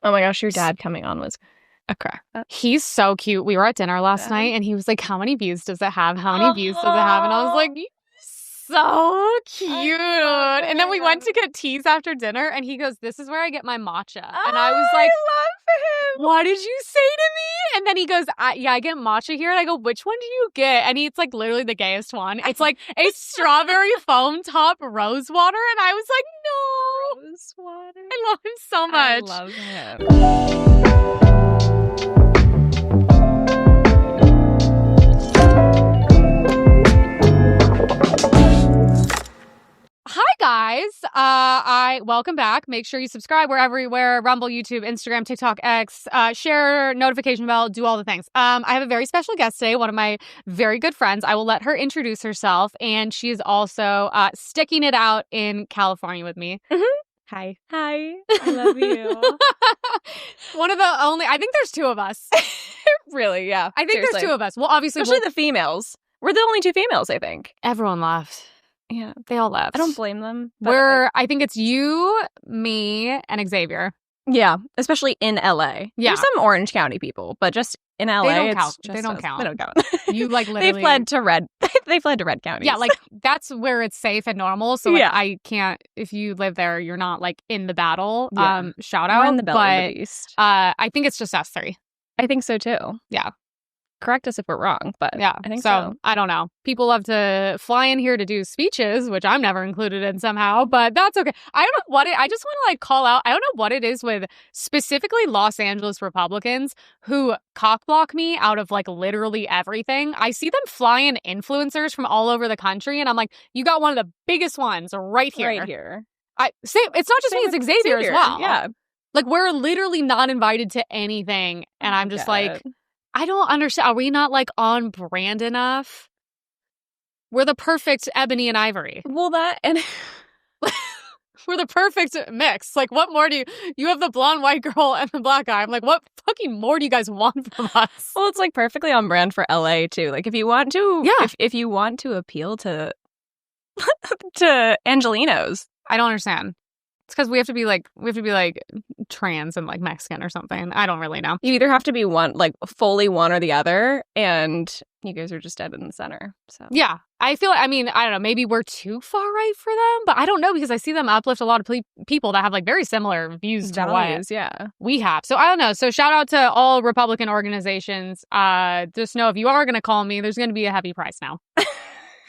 Oh my gosh, your dad coming on was a crack. He's so cute. We were at dinner last night and he was like, how many views does it have? How many views does it have? And I was like, so cute. And then we went to get teas after dinner and he goes, this is where I get my matcha. And I was like, I love him. What did you say to me? And then he goes, I get matcha here. And I go, which one do you get? And it's like literally the gayest one. It's like a strawberry foam top rose water. And I was like, no. Rose water. I love him so much. I love him. Hi guys, I welcome back. Make sure you subscribe. We're everywhere: Rumble, YouTube, Instagram, TikTok, X. Share, notification bell, do all the things. I have a very special guest today, one of my very good friends. I will let her introduce herself, and she is also sticking it out in California with me. Hi. Hi. I love you. One of the only. I think there's two of us. Really? Yeah. I think there's two of us. Well, obviously, especially the females. We're the only two females, I think. Everyone left. Yeah, they all left. I don't blame them. I think it's you, me, and Xavier. Yeah, especially in LA. Yeah. There's some Orange County people, but just in LA, they don't count. They don't count. They don't count. You like literally. They fled to Red County. Yeah, like that's where it's safe and normal. So like, I can't. If you live there, you're not like in the battle. Yeah. Shout out. We're in the belly of the beast. I think it's just us three. I think so too. Yeah. Correct us if we're wrong, but yeah, I think so. I don't know. People love to fly in here to do speeches, which I'm never included in somehow, but that's okay. I don't know what I just want to like call out. I don't know what it is with specifically Los Angeles Republicans who cockblock me out of like literally everything. I see them fly in influencers from all over the country, and I'm like, you got one of the biggest ones right here. Right here. It's not just me, it's Xavier as well. Yeah. Like we're literally not invited to anything, and I'm just like... I don't understand. Are we not like on brand enough? We're the perfect ebony and ivory. Well, and we're the perfect mix. Like, what more do you have the blonde white girl and the black guy? I'm like, what fucking more do you guys want from us? Well, it's like perfectly on brand for LA too. Like, if you want to, if you want to appeal to Angelinos, I don't understand. It's because we have to be like trans and like Mexican or something. I don't really know. You either have to be one, like fully one or the other, and you guys are just dead in the center. So yeah, I feel. I mean, I don't know. Maybe we're too far right for them, but I don't know because I see them uplift a lot of people that have like very similar views to what we have. So I don't know. So shout out to all Republican organizations. Just know if you are going to call me, there's going to be a heavy price now.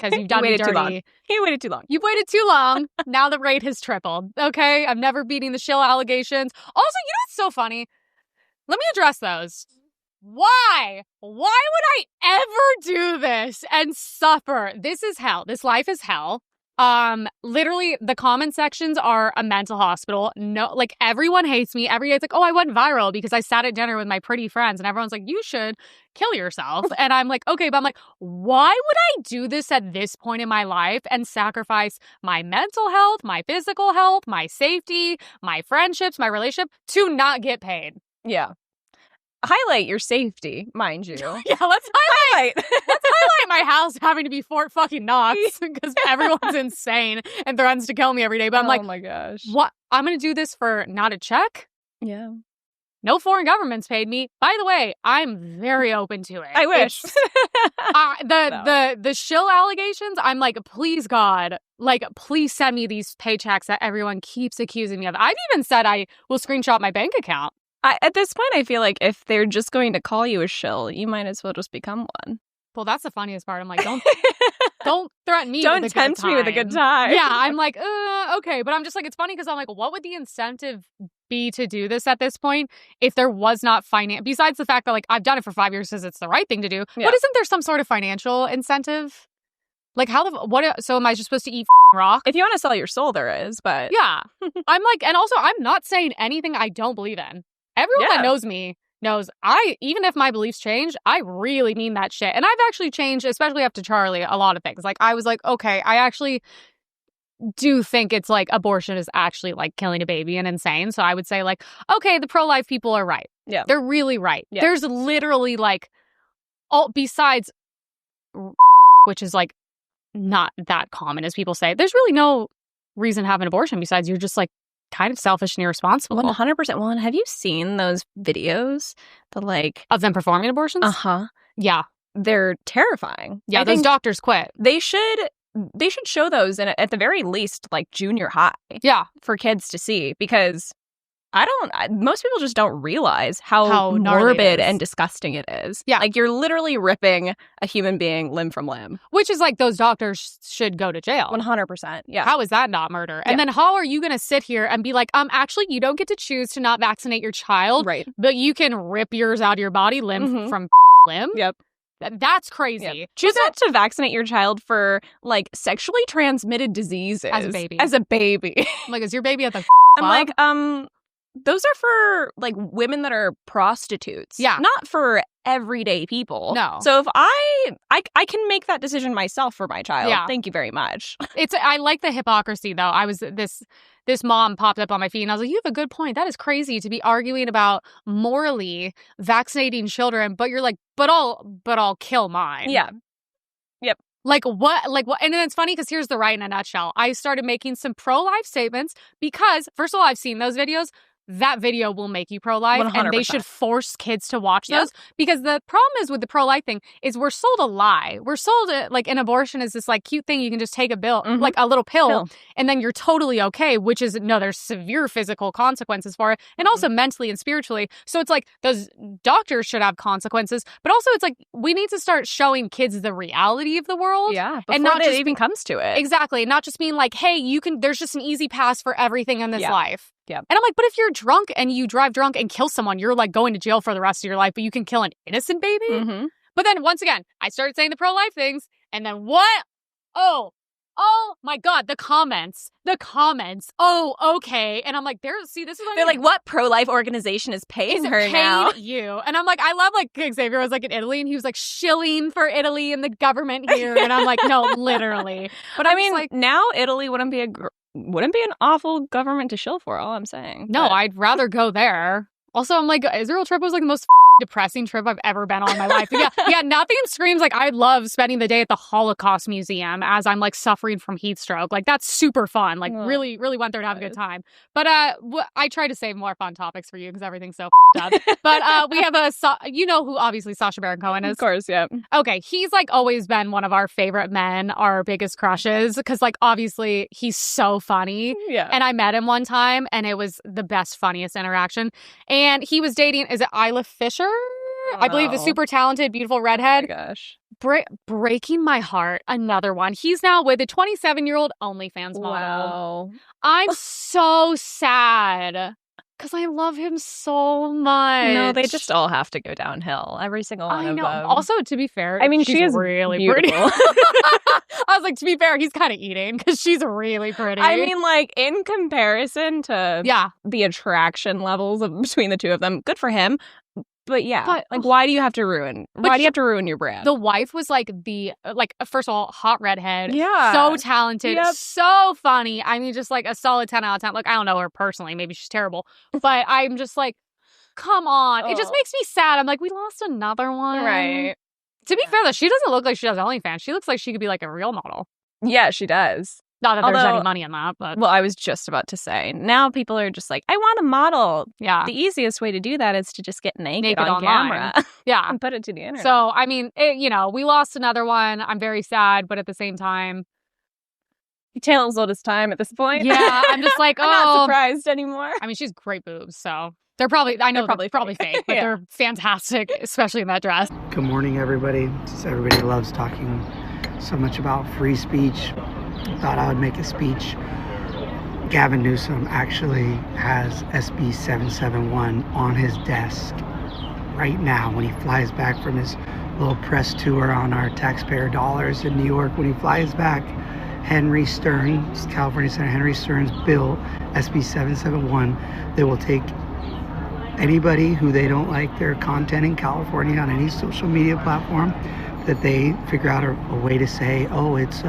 Because you've done me dirty. Too long. He waited too long. You've waited too long. Now the rate has tripled. Okay? I'm never beating the shill allegations. Also, you know what's so funny? Let me address those. Why? Why would I ever do this and suffer? This is hell. This life is hell. Literally, the comment sections are a mental hospital. No, like everyone hates me. Every day it's like, oh, I went viral because I sat at dinner with my pretty friends, and everyone's like, you should kill yourself. And I'm like, okay, but I'm like, why would I do this at this point in my life and sacrifice my mental health, my physical health, my safety, my friendships, my relationship to not get paid? Yeah. Highlight your safety, mind you. Yeah, let's highlight my house having to be Fort fucking Knox because everyone's insane and threatens to kill me every day. But I'm like, oh my gosh, what? I'm gonna do this for not a check? Yeah. No foreign governments paid me. By the way, I'm very open to it. I wish. The shill allegations, I'm like, please God, like, please send me these paychecks that everyone keeps accusing me of. I've even said I will screenshot my bank account. At this point, I feel like if they're just going to call you a shill, you might as well just become one. Well, that's the funniest part. I'm like, don't threaten me. Don't tempt me with a good time. Yeah, I'm like, okay. But I'm just like, it's funny because I'm like, what would the incentive be to do this at this point if there was not finance? Besides the fact that like I've done it for 5 years because it's the right thing to do. Yeah. But isn't there some sort of financial incentive? Like so am I just supposed to eat rock? If you want to sell your soul, there is, but yeah. I'm like, and also I'm not saying anything I don't believe in. Everyone that knows me knows even if my beliefs change, I really mean that shit. And I've actually changed, especially after Charlie, a lot of things. Like I was like, okay, I actually do think it's like abortion is actually like killing a baby and insane. So I would say like, okay, the pro-life people are right. Yeah. They're really right. Yeah. There's literally like besides which is like not that common as people say, there's really no reason to have an abortion besides you're just like kind of selfish and irresponsible. 100%. Well, and have you seen those videos? Of them performing abortions? Uh-huh. Yeah. They're terrifying. Yeah, those doctors quit. They should show those at the very least, like, junior high. Yeah. For kids to see, because most people just don't realize how morbid and disgusting it is. Yeah. Like, you're literally ripping a human being limb from limb. Which is like, those doctors should go to jail. 100%. Yeah. How is that not murder? And then how are you going to sit here and be like, actually, you don't get to choose to not vaccinate your child. Right. But you can rip yours out of your body limb from limb? Yep. That's crazy. Yep. Choose not to vaccinate your child for, like, sexually transmitted diseases. As a baby. I'm like, is your baby at the I'm like, those are for, like, women that are prostitutes. Yeah. Not for everyday people. No. So if I can make that decision myself for my child. Yeah. Thank you very much. I like the hypocrisy, though. This mom popped up on my feed, and I was like, you have a good point. That is crazy to be arguing about morally vaccinating children, but you're like, but I'll kill mine. Yeah. Yep. Like what? And then it's funny because here's the right in a nutshell. I started making some pro-life statements because, first of all, I've seen those videos. That video will make you pro-life, 100%. and they should force kids to watch those. Because the problem is with the pro-life thing is we're sold a lie. We're sold like an abortion is this like cute thing you can just take like a little pill, and then you're totally okay, which is, no, there's severe physical consequences for it, and also mentally and spiritually. So it's like those doctors should have consequences, but also it's like we need to start showing kids the reality of the world. Yeah, and not it just even comes to it. Exactly. Not just being like, hey, there's just an easy pass for everything in this life. Yeah. And I'm like, but if you're drunk and you drive drunk and kill someone, you're like going to jail for the rest of your life, but you can kill an innocent baby? Mm-hmm. But then once again, I started saying the pro-life things, and then what? Oh my God, the comments. Oh, okay. And I'm like, this is what they're like, what pro-life organization is paying her now? You. And I'm like, I love, like, Xavier was like in Italy, and he was like shilling for Italy and the government here. And I'm like, no, literally. But I mean, like, now Italy wouldn't be an awful government to shill for, all I'm saying. No, I'd rather go there. Also, I'm like, Israel trip was like the most depressing trip I've ever been on in my life. Yeah, nothing screams like I love spending the day at the Holocaust Museum as I'm like suffering from heat stroke. Like, that's super fun. Like, really, really went there to have a good time. But I try to save more fun topics for you because everything's so up. But we have you know who obviously Sacha Baron Cohen is? Of course, yeah. Okay, he's like always been one of our favorite men, our biggest crushes, because like obviously he's so funny. Yeah. And I met him one time, and it was the best, funniest interaction. And he was dating, is it Isla Fisher? I believe the super talented, beautiful redhead. Oh my gosh. Breaking my heart. Another one. He's now with a 27-year-old OnlyFans model. Wow. I'm so sad because I love him so much. No, they just all have to go downhill. Every single one of them. Also, to be fair, I mean, she's she is really beautiful. pretty. I was like, to be fair, he's kind of eating because she's really pretty. I mean, like, in comparison to the attraction levels between the two of them, good for him. But why do you have to ruin? Why do you have to ruin your brand? The wife was like first of all, hot redhead. Yeah. So talented. Yep. So funny. I mean, just like a solid 10 out of 10. Like, I don't know her personally. Maybe she's terrible. But I'm just like, come on. It just makes me sad. I'm like, we lost another one. Right. To be fair, though, she doesn't look like she does OnlyFans. She looks like she could be like a real model. Yeah, she does. Not that there's any money in that, but... Well, I was just about to say, now people are just like, I want a model. Yeah. The easiest way to do that is to just get naked on online. camera. Yeah. And put it to the internet. So, I mean, we lost another one. I'm very sad, but at the same time... Tale as old as time at this point. Yeah, I'm just like, I'm not surprised anymore. I mean, she's great boobs, so... They're probably fake, but they're fantastic, especially in that dress. Good morning, everybody. Since everybody loves talking so much about free speech, I thought I would make a speech. Gavin Newsom actually has SB 771 on his desk right now when he flies back from his little press tour on our taxpayer dollars in New York. When he flies back, Henry Stearns, California Senator Henry Stearns' bill, SB 771, they will take anybody who they don't like their content in California on any social media platform, that they figure out a way to say, oh, it's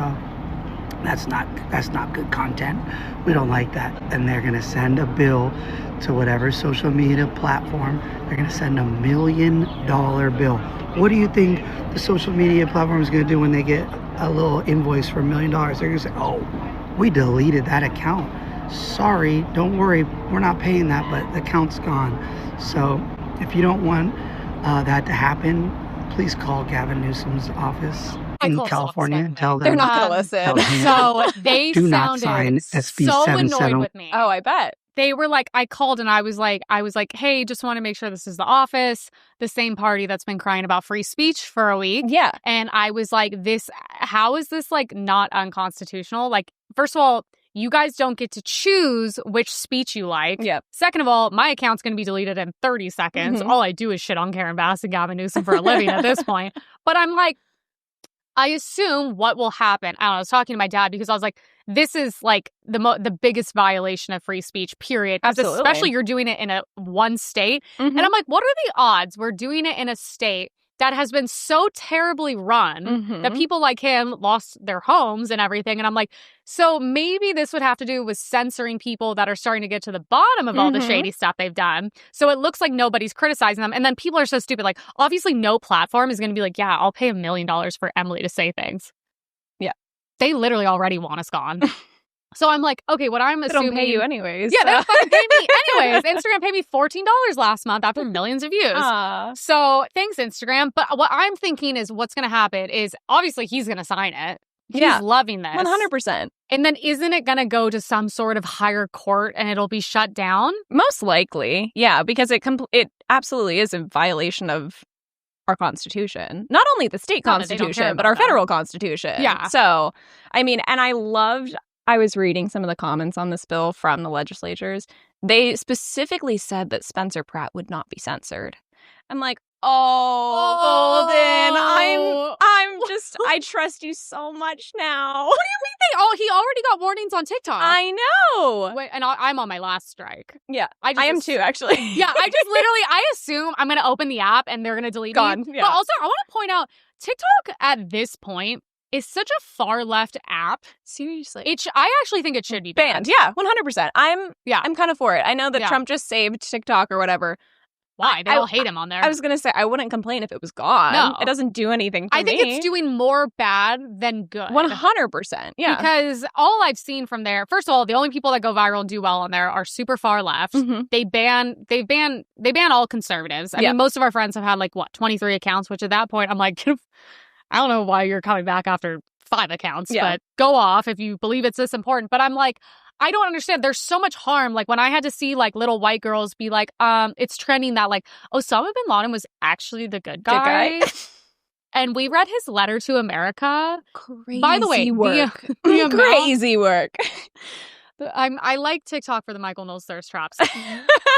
that's not good content. We don't like that. And they're going to send a bill to whatever social media platform. They're going to send $1 million bill. What do you think the social media platform is going to do when they get a little invoice for $1 million? They're going to say, oh, we deleted that account. sorry, don't worry, we're not paying that, but the account's gone. So if you don't want that to happen, please call Gavin Newsom's office in California and tell them. They're not going to listen. So they do not sign SB so 77. annoyed with me. Oh, I bet. They were like, I called and I was like, hey, just want to make sure this is the office, the same party that's been crying about free speech for a week. Yeah. And I was like, how is this like not unconstitutional? Like, first of all, you guys don't get to choose which speech you like. Yep. Second of all, my account's going to be deleted in 30 seconds. Mm-hmm. All I do is shit on Karen Bass and Gavin Newsom for a living at this point. But I'm like, I assume what will happen. I was talking to my dad because I was like, this is like the biggest violation of free speech, period. Absolutely. Especially you're doing it in one state. Mm-hmm. And I'm like, what are the odds we're doing it in a state that has been so terribly run that people like him lost their homes and everything? And I'm like, so maybe this would have to do with censoring people that are starting to get to the bottom of all the shady stuff they've done. So it looks like nobody's criticizing them. And then people are so stupid. Like, obviously no platform is going to be like, yeah, I'll pay $1 million for Emily to say things. Yeah. They literally already want us gone. So I'm like, okay, what I'm assuming... They don't pay you anyways. Yeah, they don't fucking pay me anyways. Instagram paid me $14 last month after millions of views. So thanks, Instagram. But what I'm thinking is what's going to happen is obviously he's going to sign it. He's loving this. 100%. And then isn't it going to go to some sort of higher court and it'll be shut down? Most likely. Yeah, because it absolutely is a violation of our Constitution. Not only the state Constitution, but our federal Constitution. Yeah. So, I mean, and I was reading some of the comments on this bill from the legislatures. They specifically said that Spencer Pratt would not be censored. I'm like, Golden, I trust you so much now. What do you mean he already got warnings on TikTok? I know. Wait, and I'm on my last strike. Yeah, I am too, actually. Yeah, I assume I'm going to open the app and they're going to delete me. Yeah. But also, I want to point out, TikTok at this point is such a far left app. Seriously. I actually think it should be banned. Yeah, 100%. I'm kind of for it. I know that Trump just saved TikTok or whatever. Why? They all hate him on there. I was going to say, I wouldn't complain if it was gone. No. It doesn't do anything for me. I think it's doing more bad than good. 100%. Yeah. Because all I've seen from there, first of all, the only people that go viral and do well on there are super far left. Mm-hmm. They ban all conservatives. I mean, most of our friends have had 23 accounts, which at that point I'm like, I don't know why you're coming back after 5 accounts, but go off if you believe it's this important. But I'm like, I don't understand. There's so much harm. Like when I had to see little white girls be like, it's trending that Osama bin Laden was actually the good guy. And we read his letter to America. Crazy By the way, work. Crazy work. I like TikTok for the Michael Knowles thirst traps.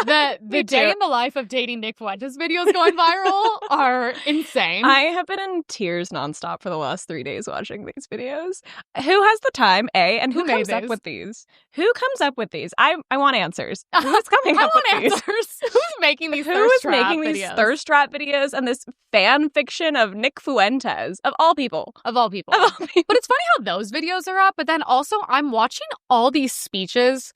The day in the life of dating Nick Fuentes videos going viral are insane. I have been in tears nonstop for the last 3 days watching these videos. Who has the time, A, and who comes up with these? Who comes up with these? I want answers. Who's coming up with these? Who's making these thirst trap videos and this fan fiction of Nick Fuentes, of all people. Of all people. But it's funny how those videos are up, but then also I'm watching all these speeches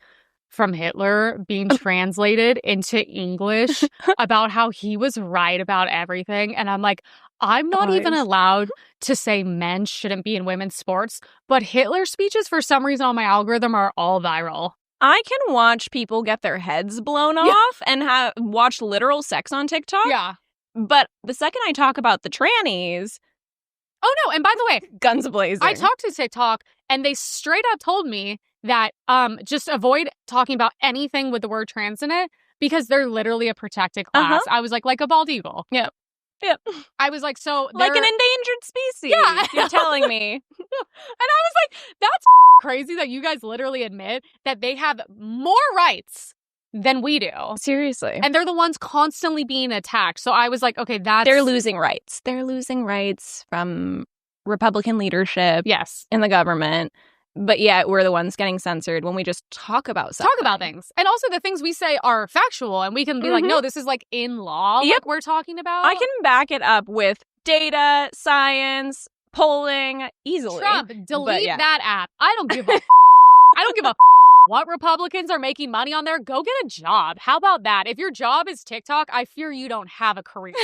from Hitler being translated into English about how he was right about everything. And I'm like, I'm not even allowed to say men shouldn't be in women's sports, but Hitler speeches for some reason on my algorithm are all viral. I can watch people get their heads blown off and watch literal sex on TikTok. Yeah. But the second I talk about the trannies... Oh, no. And by the way... Guns blazing. I talked to TikTok and they straight up told me that just avoid talking about anything with the word trans in it because they're literally a protected class. I was like a bald eagle. Yep. I was like, so like an endangered species. Yeah. You're telling me. And I was like, that's crazy that you guys literally admit that they have more rights than we do. Seriously. And they're the ones constantly being attacked. So I was like, okay, they're losing rights. They're losing rights from Republican leadership. Yes. In the government. But yet we're the ones getting censored when we just talk about something. Talk about things. And also the things we say are factual and we can be like, no, this is in law we're talking about. I can back it up with data, science, polling easily. Trump, delete that app. I don't give a what Republicans are making money on there, go get a job. How about that? If your job is TikTok, I fear you don't have a career.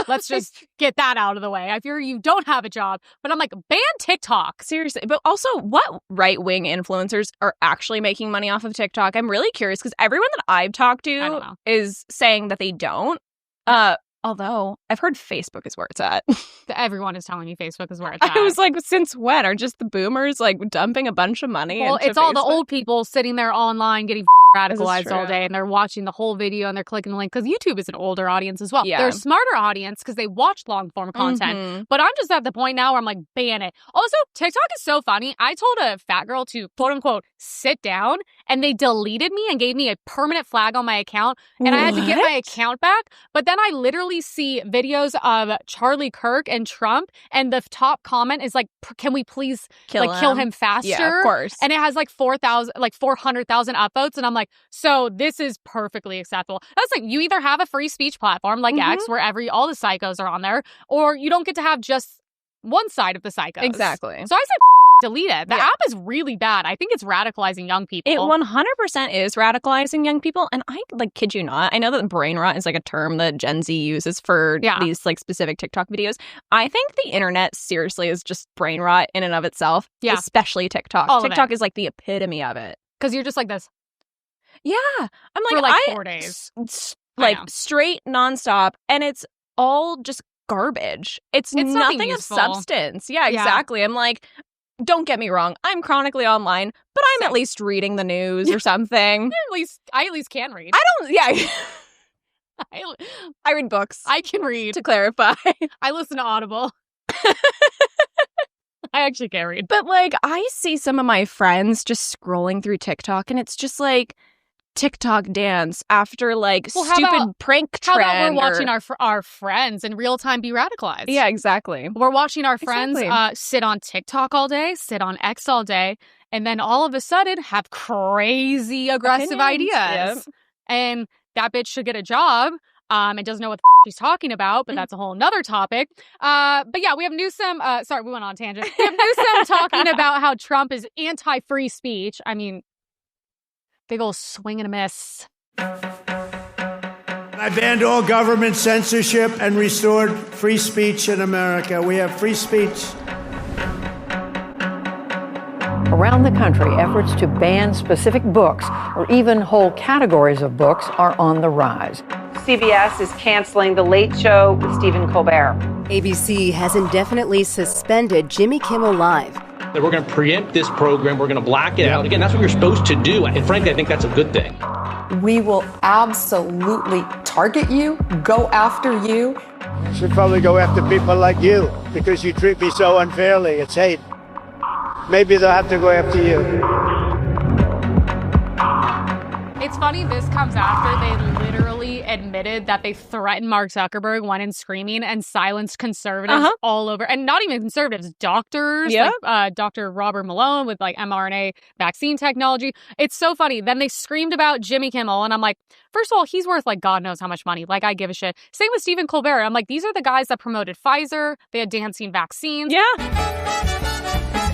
Let's just get that out of the way. I fear you don't have a job. But I'm like, ban TikTok. Seriously. But also, what right-wing influencers are actually making money off of TikTok? I'm really curious because everyone that I've talked to is saying that they don't. Although I've heard Facebook is where it's at. Everyone is telling me Facebook is where it's at. I was like, since when? Are just the boomers like dumping a bunch of money into it's all Facebook? the old people sitting there online getting radicalized all day, and they're watching the whole video and they're clicking the link because YouTube is an older audience as well. Yeah. They're a smarter audience because they watch long form content. But I'm just at the point now where I'm like, ban it. Also, TikTok is so funny. I told a fat girl to quote unquote sit down, and they deleted me and gave me a permanent flag on my account, and I had to get my account back. But then I literally see videos of Charlie Kirk and Trump, and the top comment is like, can we please kill him faster? Yeah, of course. And it has like 400,000 upvotes, and I'm like, so this is perfectly acceptable. That's like, you either have a free speech platform like X, where all the psychos are on there, or you don't get to have just one side of the psychos. Exactly. So I say delete it. The app is really bad. I think it's radicalizing young people. It 100% is radicalizing young people. And I kid you not, I know that brain rot is like a term that Gen Z uses for these like specific TikTok videos. I think the internet seriously is just brain rot in and of itself. Yeah. Especially TikTok. TikTok is like the epitome of it. Because you're just like this. Yeah. I'm like, for like 4 days. Like straight nonstop. And it's all just garbage. It's nothing of substance. Yeah, exactly. I'm like, don't get me wrong. I'm chronically online, but I'm at least reading the news or something. I at least can read. I read books. I can read. To clarify. I listen to Audible. I actually can't read. But like, I see some of my friends just scrolling through TikTok, and it's just like TikTok dance after like stupid prank trend. How about we're watching our friends in real time be radicalized? Yeah, exactly. We're watching our friends sit on TikTok all day, sit on X all day, and then all of a sudden have crazy aggressive ideas. Yep. And that bitch should get a job. And doesn't know what the she's talking about, but that's a whole nother topic. But yeah, we have Newsom. Sorry, we went on a tangent. We have Newsom talking about how Trump is anti-free speech. I mean, big old swing and a miss. I banned all government censorship and restored free speech in America. We have free speech. Around the country, efforts to ban specific books or even whole categories of books are on the rise. CBS is canceling The Late Show with Stephen Colbert. ABC has indefinitely suspended Jimmy Kimmel Live. That we're going to preempt this program, we're going to black it out. Again, that's what you're supposed to do. And frankly, I think that's a good thing. We will absolutely target you, go after you. Should probably go after people like you because you treat me so unfairly. It's hate. Maybe they'll have to go after you. It's funny, this comes after they literally admitted that they threatened Mark Zuckerberg, went in screaming and silenced conservatives all over. And not even conservatives, doctors, like Dr. Robert Malone with like mRNA vaccine technology. It's so funny. Then they screamed about Jimmy Kimmel. And I'm like, first of all, he's worth like God knows how much money. Like, I give a shit. Same with Stephen Colbert. I'm like, these are the guys that promoted Pfizer. They had dancing vaccines. Yeah.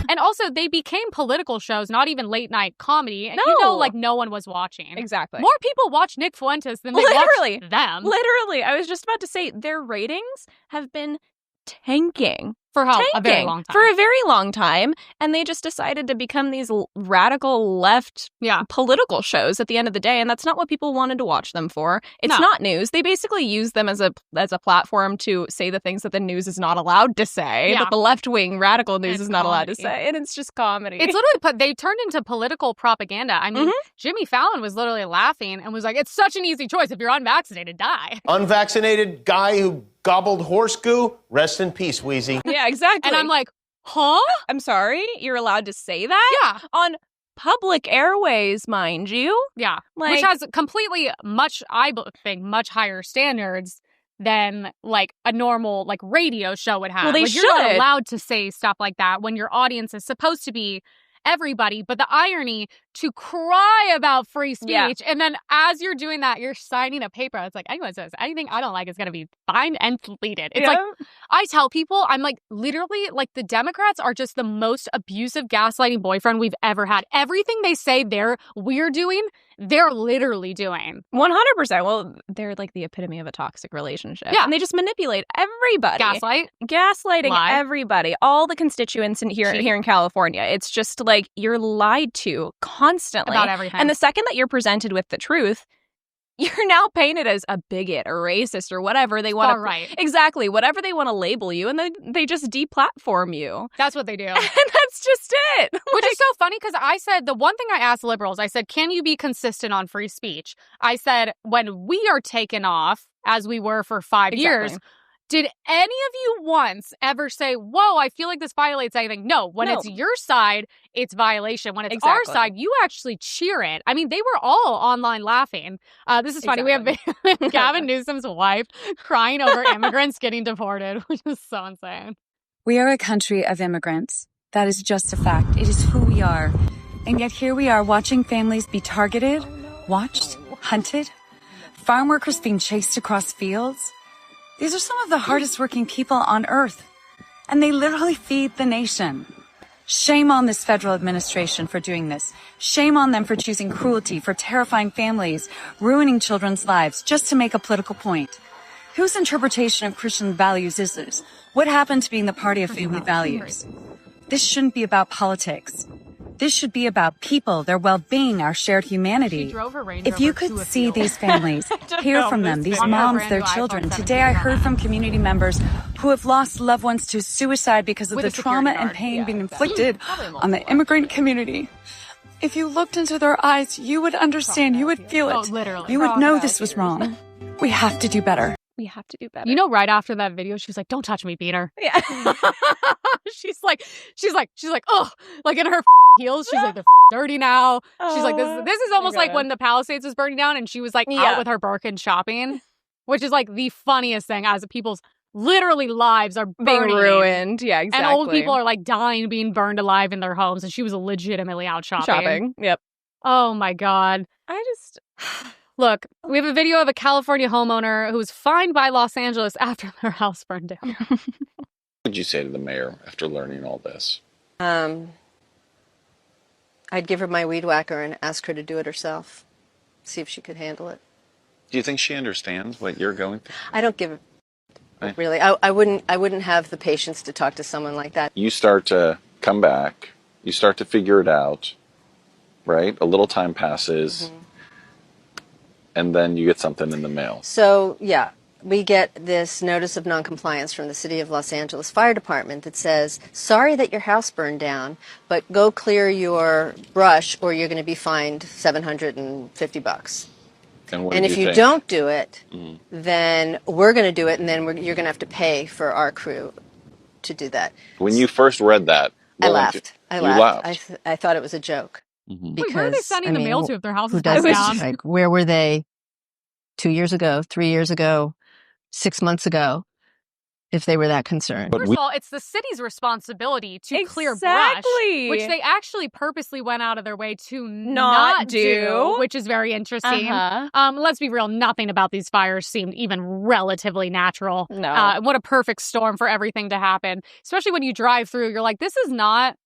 And also, they became political shows, not even late night comedy. And you know, like, no one was watching. Exactly. More people watch Nick Fuentes than they watch them. Literally. I was just about to say, their ratings have been tanking. For how? A very long time. For a very long time. And they just decided to become these radical left political shows at the end of the day. And that's not what people wanted to watch them for. It's not news. They basically use them as a platform to say the things that the news is not allowed to say, that the left-wing radical news is not allowed to say. And it's just comedy. It's literally, they turned into political propaganda. I mean, Jimmy Fallon was literally laughing and was like, it's such an easy choice. If you're unvaccinated, die. Unvaccinated guy who gobbled horse goo, rest in peace, Wheezy. Yeah, exactly. And I'm like, huh? I'm sorry? You're allowed to say that? Yeah. On public airways, mind you. Yeah. Like, which has completely I think, much higher standards than like a normal like radio show would have. Well, they like, should. You're not allowed to say stuff like that when your audience is supposed to be everybody. But the irony to cry about free speech. And then as you're doing that, you're signing a paper. It's like, anyone says anything I don't like is going to be fined and deleted. It's like, I tell people, I'm like, literally, like, the Democrats are just the most abusive, gaslighting boyfriend we've ever had. Everything they say we're doing, they're literally doing. 100%. Well, they're like the epitome of a toxic relationship. Yeah. And they just manipulate everybody. Gaslighting Lie. everybody. All the constituents here in California. It's just like you're lied to constantly. About everything. And the second that you're presented with the truth, you're now painted as a bigot or racist or whatever they want to. Right. Exactly. Whatever they want to label you. And then they just deplatform you. That's what they do. And that's just it. Which is so funny because I said, the one thing I asked liberals, I said, can you be consistent on free speech? I said, when we are taken off, as we were for 5 years, did any of you once ever say, whoa, I feel like this violates anything? No. When it's your side, it's violation. When it's our side, you actually cheer it. I mean, they were all online laughing. This is funny. We have Gavin Newsom's wife crying over immigrants getting deported, which is so insane. We are a country of immigrants. That is just a fact. It is who we are. And yet here we are watching families be targeted, watched, hunted, farm workers being chased across fields. These are some of the hardest working people on earth, and they literally feed the nation. Shame on this federal administration for doing this. Shame on them for choosing cruelty, for terrifying families, ruining children's lives just to make a political point. Whose interpretation of Christian values is this? What happened to being the party of family values? This shouldn't be about politics. This should be about people, their well-being, our shared humanity. If you could see these families, hear from them, these moms, their children. Today I heard from community members who have lost loved ones to suicide because of the trauma and pain being inflicted on the immigrant community. If you looked into their eyes, you would understand, you would feel it. Literally. You would know this was wrong. We have to do better. We have to do better. You know, right after that video, she was like, don't touch me, Peter. Yeah. she's like, oh, like in her heels. She's like, they're dirty now. She's like, this is almost like when the Palisades was burning down and she was like out with her Birkin shopping, which is like the funniest thing as people's literally lives are being ruined. Yeah, exactly. And old people are like dying, being burned alive in their homes. And she was legitimately out shopping. Yep. Oh my God. Look, we have a video of a California homeowner who was fined by Los Angeles after their house burned down. What would you say to the mayor after learning all this? I'd give her my weed whacker and ask her to do it herself. See if she could handle it. Do you think she understands what you're going through? I don't give a really. I wouldn't have the patience to talk to someone like that. You start to come back. You start to figure it out, right? A little time passes. Mm-hmm. And then you get something in the mail. So, yeah, we get this notice of noncompliance from the City of Los Angeles Fire Department that says, sorry that your house burned down, but go clear your brush or you're going to be fined $750. And if you don't do it, then we're going to do it, and then you're going to have to pay for our crew to do that. When you first read that, I laughed. I laughed. I thought it was a joke. Mm-hmm. Wait, where are they sending the mail to if their house is down? Like, where were they 2 years ago, 3 years ago, 6 months ago, if they were that concerned? First of all, it's the city's responsibility to clear brush, which they actually purposely went out of their way to not do, which is very interesting. Let's be real, nothing about these fires seemed even relatively natural. No. What a perfect storm for everything to happen. Especially when you drive through, you're like, this is not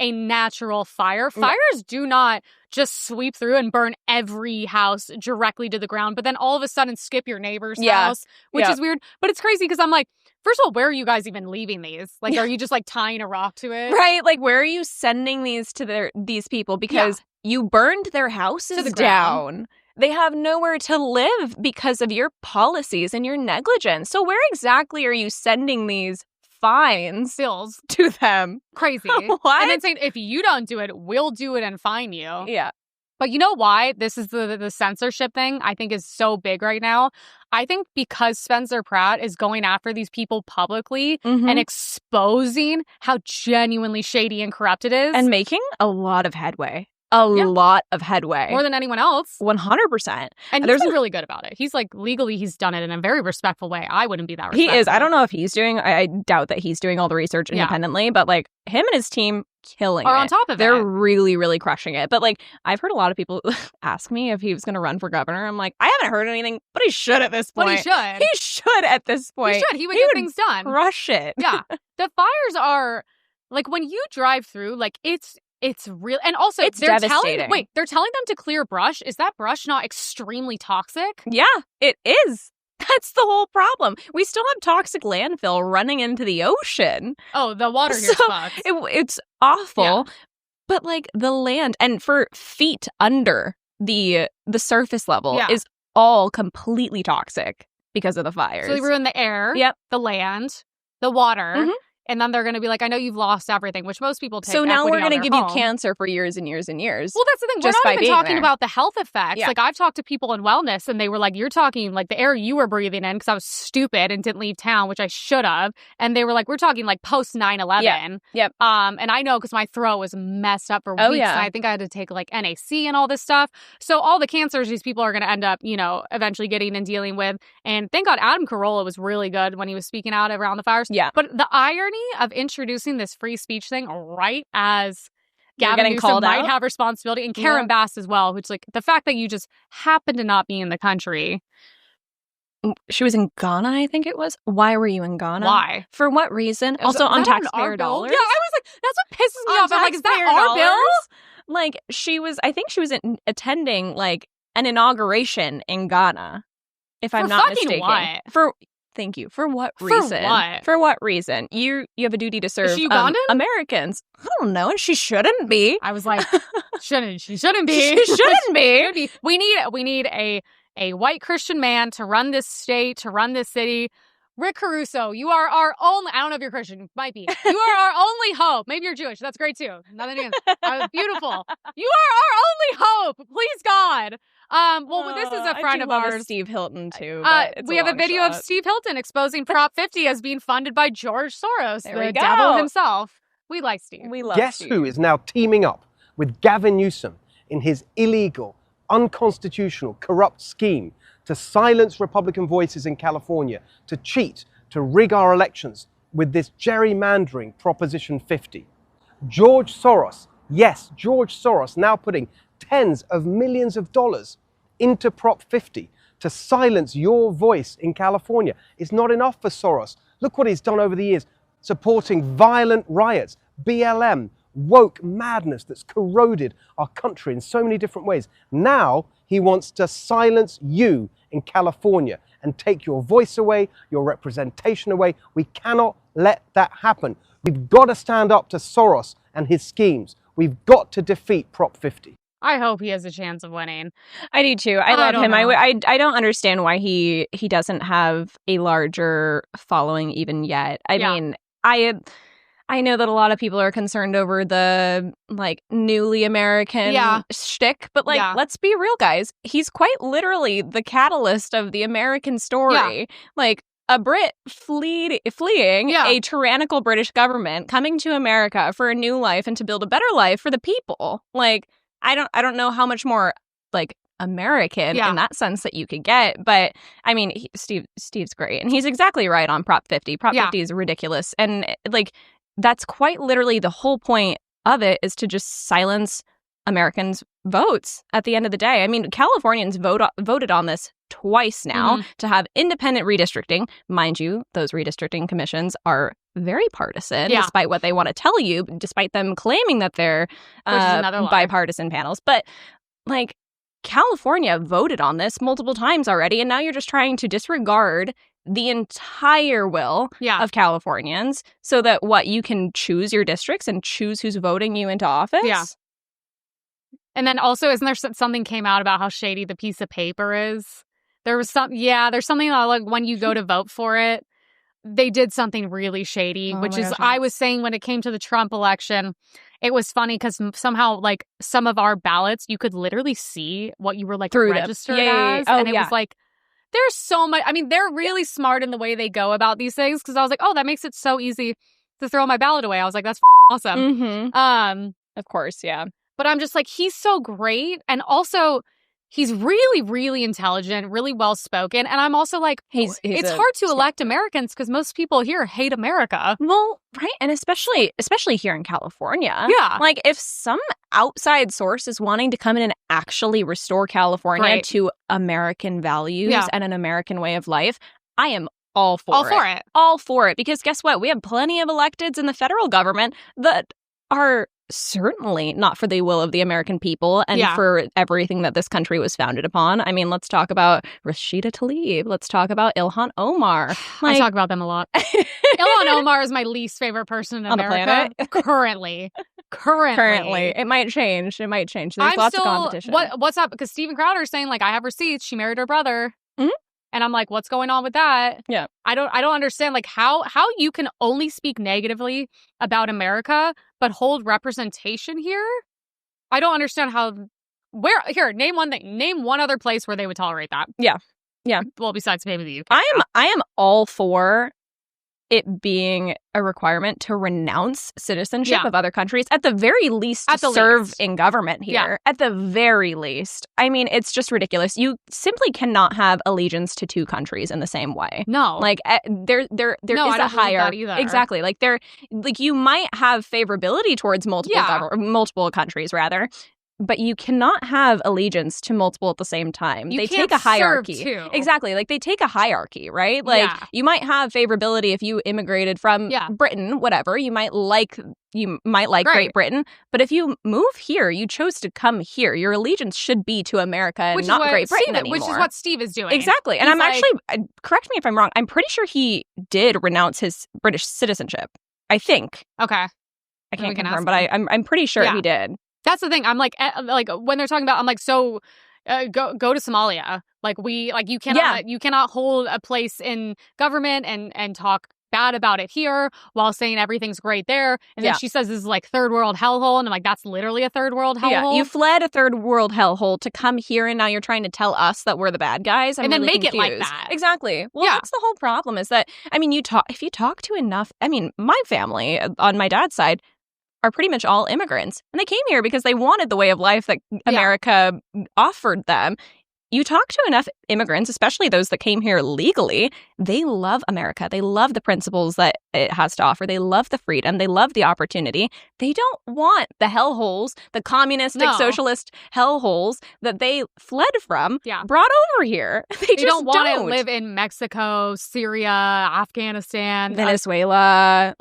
a natural fire. Fires do not just sweep through and burn every house directly to the ground, but then all of a sudden skip your neighbor's house, which is weird. But it's crazy because I'm like, first of all, where are you guys even leaving these? Like, are you just like tying a rock to it? Right. Like, where are you sending these to these people? Because you burned their houses down. They have nowhere to live because of your policies and your negligence. So where exactly are you sending these fines to them? Crazy. What? And then saying, if you don't do it, we'll do it and fine you. Yeah. But you know why this is the censorship thing I think is so big right now? I think because Spencer Pratt is going after these people publicly and exposing how genuinely shady and corrupt it is. And making a lot of headway. A lot of headway. More than anyone else. 100%. And he's been really good about it. He's like, legally, he's done it in a very respectful way. I wouldn't be that respectful. He is. I don't know if he's doing, I doubt that he's doing all the research independently, but like him and his team killing are it. on top of They're it. really, really crushing it. But like, I've heard a lot of people ask me if he was going to run for governor. I'm like, I haven't heard anything, but he should at this point. But he should. He should at this point. He should. He would get things done. Crush it. Yeah. The fires are, like, when you drive through, like, it's real. And also, it's devastating. They're telling them to clear brush. Is that brush not extremely toxic? Yeah, it is. That's the whole problem. We still have toxic landfill running into the ocean. Oh, the water here's fucked. It's awful. Yeah. But like the land and for feet under the surface level is all completely toxic because of the fires. So they ruin the air, the land, the water. Mm-hmm. And then they're going to be like, I know you've lost everything, which most people take. So now we're going to give home. you cancer for years and years and years. Well, that's the thing. We're not even talking about the health effects. Yeah. Like, I've talked to people in wellness, and they were like, you're talking, like, the air you were breathing in, because I was stupid and didn't leave town, which I should have. And they were like, we're talking, like, post 9/11. Yeah. Yep. And I know because my throat was messed up for weeks. And I think I had to take, like, NAC and all this stuff. So all the cancers these people are going to end up, you know, eventually getting and dealing with. And thank God Adam Carolla was really good when he was speaking out around the fires. Yeah. But the irony of introducing this free speech thing right as Gavin Newsom might have responsibility, and Karen Bass as well, which, like, the fact that you just happen to not be in the country. She was in Ghana, I think it was. Why were you in Ghana? Why? For what reason? Also on taxpayer dollars? Yeah, I was like, that's what pisses me off. I'm like, is that our bill? Like, I think she was attending, like, an inauguration in Ghana, if I'm not mistaken. What? Thank you. For what reason? For what reason? You have a duty to serve Americans. I don't know, and she shouldn't be. I was like, she shouldn't be. She shouldn't be. We need a white Christian man to run this state, to run this city. Rick Caruso, you are our only, I don't know if you're Christian, might be. You are our only hope. Maybe you're Jewish. That's great too. Nothing against beautiful. You are our only hope. Please, God. Well, this is a friend of ours. Steve Hilton too. We have a video of Steve Hilton exposing Prop 50 as being funded by George Soros, the go. devil himself. We like Steve. We love Guess Steve. who is now teaming up with Gavin Newsom in his illegal, unconstitutional, corrupt scheme to silence Republican voices in California, to cheat, to rig our elections with this gerrymandering Proposition 50. George Soros, yes, George Soros, now putting tens of millions of dollars into Prop 50 to silence your voice in California. It's not enough for Soros. Look what he's done over the years, supporting violent riots, BLM, woke madness that's corroded our country in so many different ways. Now he wants to silence you in California and take your voice away, your representation away. We cannot let that happen. We've got to stand up to Soros and his schemes. We've got to defeat Prop 50. I hope he has a chance of winning. I do too. I love him. I don't understand why he doesn't have a larger following even yet. I mean, I know that a lot of people are concerned over the, like, newly American shtick, but, like, let's be real, guys. He's quite literally the catalyst of the American story. Yeah. Like, a Brit fleeing a tyrannical British government, coming to America for a new life and to build a better life for the people. Like, I don't know how much more, like, American in that sense that you could get, but I mean, Steve's great, and he's exactly right on Prop 50. Prop 50 is ridiculous, and, like, that's quite literally the whole point of it, is to just silence Americans' votes at the end of the day. I mean, Californians voted on this twice now to have independent redistricting. Mind you, those redistricting commissions are very partisan, despite what they want to tell you, despite them claiming that they're bipartisan panels. But, like, California voted on this multiple times already, and now you're just trying to disregard the entire will of Californians so that you can choose your districts and choose who's voting you into office. Yeah. And then also, isn't there something came out about how shady the piece of paper is? There was there's something that, like, when you go to vote for it, they did something really shady, which is, I was saying when it came to the Trump election, it was funny because somehow, like, some of our ballots, you could literally see what you were, like, registered as. And it was like, there's so much. I mean, they're really smart in the way they go about these things, because I was like, oh, that makes it so easy to throw my ballot away. I was like, that's awesome. Of course, yeah. But I'm just like, he's so great. And also, He's really, really intelligent, really well-spoken. And I'm also like, it's hard to elect Americans because most people here hate America. Well, right. And especially here in California. Yeah. Like, if some outside source is wanting to come in and actually restore California to American values and an American way of life, I am all for it. All for it. Because guess what? We have plenty of electeds in the federal government that are certainly not for the will of the American people and for everything that this country was founded upon. I mean, let's talk about Rashida Tlaib. Let's talk about Ilhan Omar. I talk about them a lot. Ilhan Omar is my least favorite person in America. The planet. Currently. It might change. There's lots of competition. What's up? Because Steven Crowder is saying, like, I have receipts. She married her brother. Mm-hmm. And I'm like, what's going on with that? Yeah. I don't understand, like, how you can only speak negatively about America but hold representation here. I don't understand name one thing. Name one other place where they would tolerate that. Yeah. Yeah. Well, besides maybe the UK. I am all for it being a requirement to renounce citizenship of other countries, at the very least, to serve in government here. Yeah. At the very least. I mean, it's just ridiculous. You simply cannot have allegiance to two countries in the same way. No. Like, there is a hierarchy. Exactly. Like, you might have favorability towards multiple countries, rather. But you cannot have allegiance to multiple at the same time. They take a hierarchy. Serve two. Exactly. Like, they take a hierarchy, right? Like, you might have favorability if you immigrated from Britain, whatever. You might like Great Britain. But if you move here, you chose to come here. Your allegiance should be to America and not Great Britain anymore. Which is what Steve is doing. Exactly. And I'm actually, correct me if I'm wrong, I'm pretty sure he did renounce his British citizenship. I think. Okay. I can't confirm, but I'm pretty sure he did. That's the thing. I'm like when they're talking about, I'm like, so go to Somalia. Like, you cannot hold a place in government and talk bad about it here while saying everything's great there. And then she says this is like third world hellhole. And I'm like, that's literally a third world hellhole. Yeah, you fled a third world hellhole to come here, and now you're trying to tell us that we're the bad guys. I'm and then really make confused. it like that. Exactly. Well, that's the whole problem, is that, I mean, if you talk to enough, I mean, my family on my dad's side are pretty much all immigrants. And they came here because they wanted the way of life that America offered them. You talk to enough immigrants, especially those that came here legally, they love America. They love the principles that it has to offer. They love the freedom. They love the opportunity. They don't want the hellholes, the communistic, socialist hellholes that they fled from brought over here. They just don't want to live in Mexico, Syria, Afghanistan, Venezuela.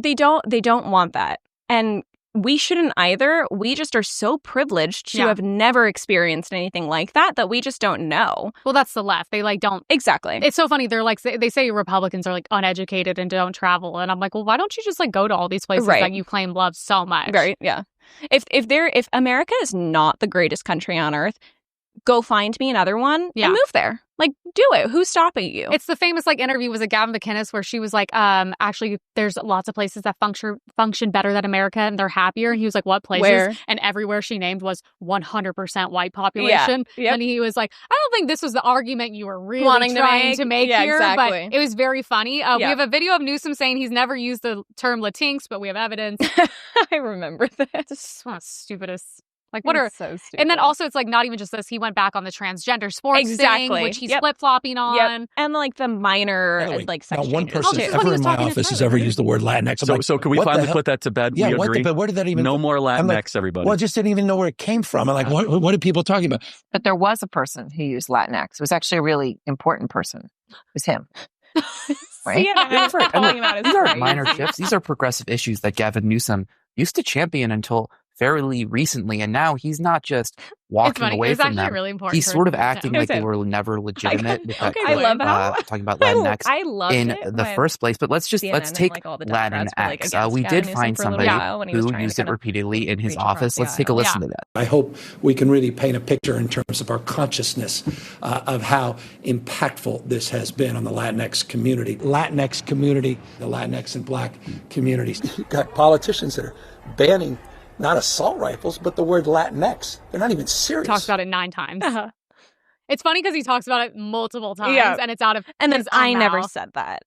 They don't want that. And we shouldn't either. We just are so privileged to have never experienced anything like that we just don't know. Well, that's the left. They don't. Exactly. It's so funny. They're like, they say Republicans are like uneducated and don't travel. And I'm like, well, why don't you just like go to all these places that you claim love so much? Right. Yeah. If America is not the greatest country on earth, go find me another one and move there. Like, do it. Who's stopping you? It's the famous interview was a Gavin McInnes where she was like, actually, there's lots of places that function better than America and they're happier. And he was like, what places? Where? And everywhere she named was 100% white population. Yeah. Yep. And he was like, I don't think this was the argument you were really wanting trying to make here. Exactly. But it was very funny. We have a video of Newsom saying he's never used the term Latinx, but we have evidence. I remember that. It's one of the stupidest. Like, what are so stupid. And then also it's like not even just this. He went back on the transgender sports thing, which he's flip-flopping on. Yep. And like the minor sex one changes. person ever in my office has ever used the word Latinx. So can we finally put that to bed? Yeah, we agree. But where did that even? No more Latinx, everybody. Well, I just didn't even know where it came from. I'm like, what are people talking about? But there was a person who used Latinx. It was actually a really important person. It was him. Right? These are minor shifts. These are progressive issues that Gavin Newsom used to champion until fairly recently, and now he's not just walking away from them. Really important. He's sort of acting like they were never legitimate. I love how talking about Latinx in the first place. But let's take Latinx. We did find somebody who used it repeatedly in his office. Let's take a listen to that. I hope we can really paint a picture in terms of our consciousness of how impactful this has been on the Latinx community. The Latinx and Black communities. You've got politicians that are banning not assault rifles, but the word Latinx. They're not even serious. Talks about it 9 times. It's funny because he talks about it multiple times, and it's out of and his then I own never mouth. said that.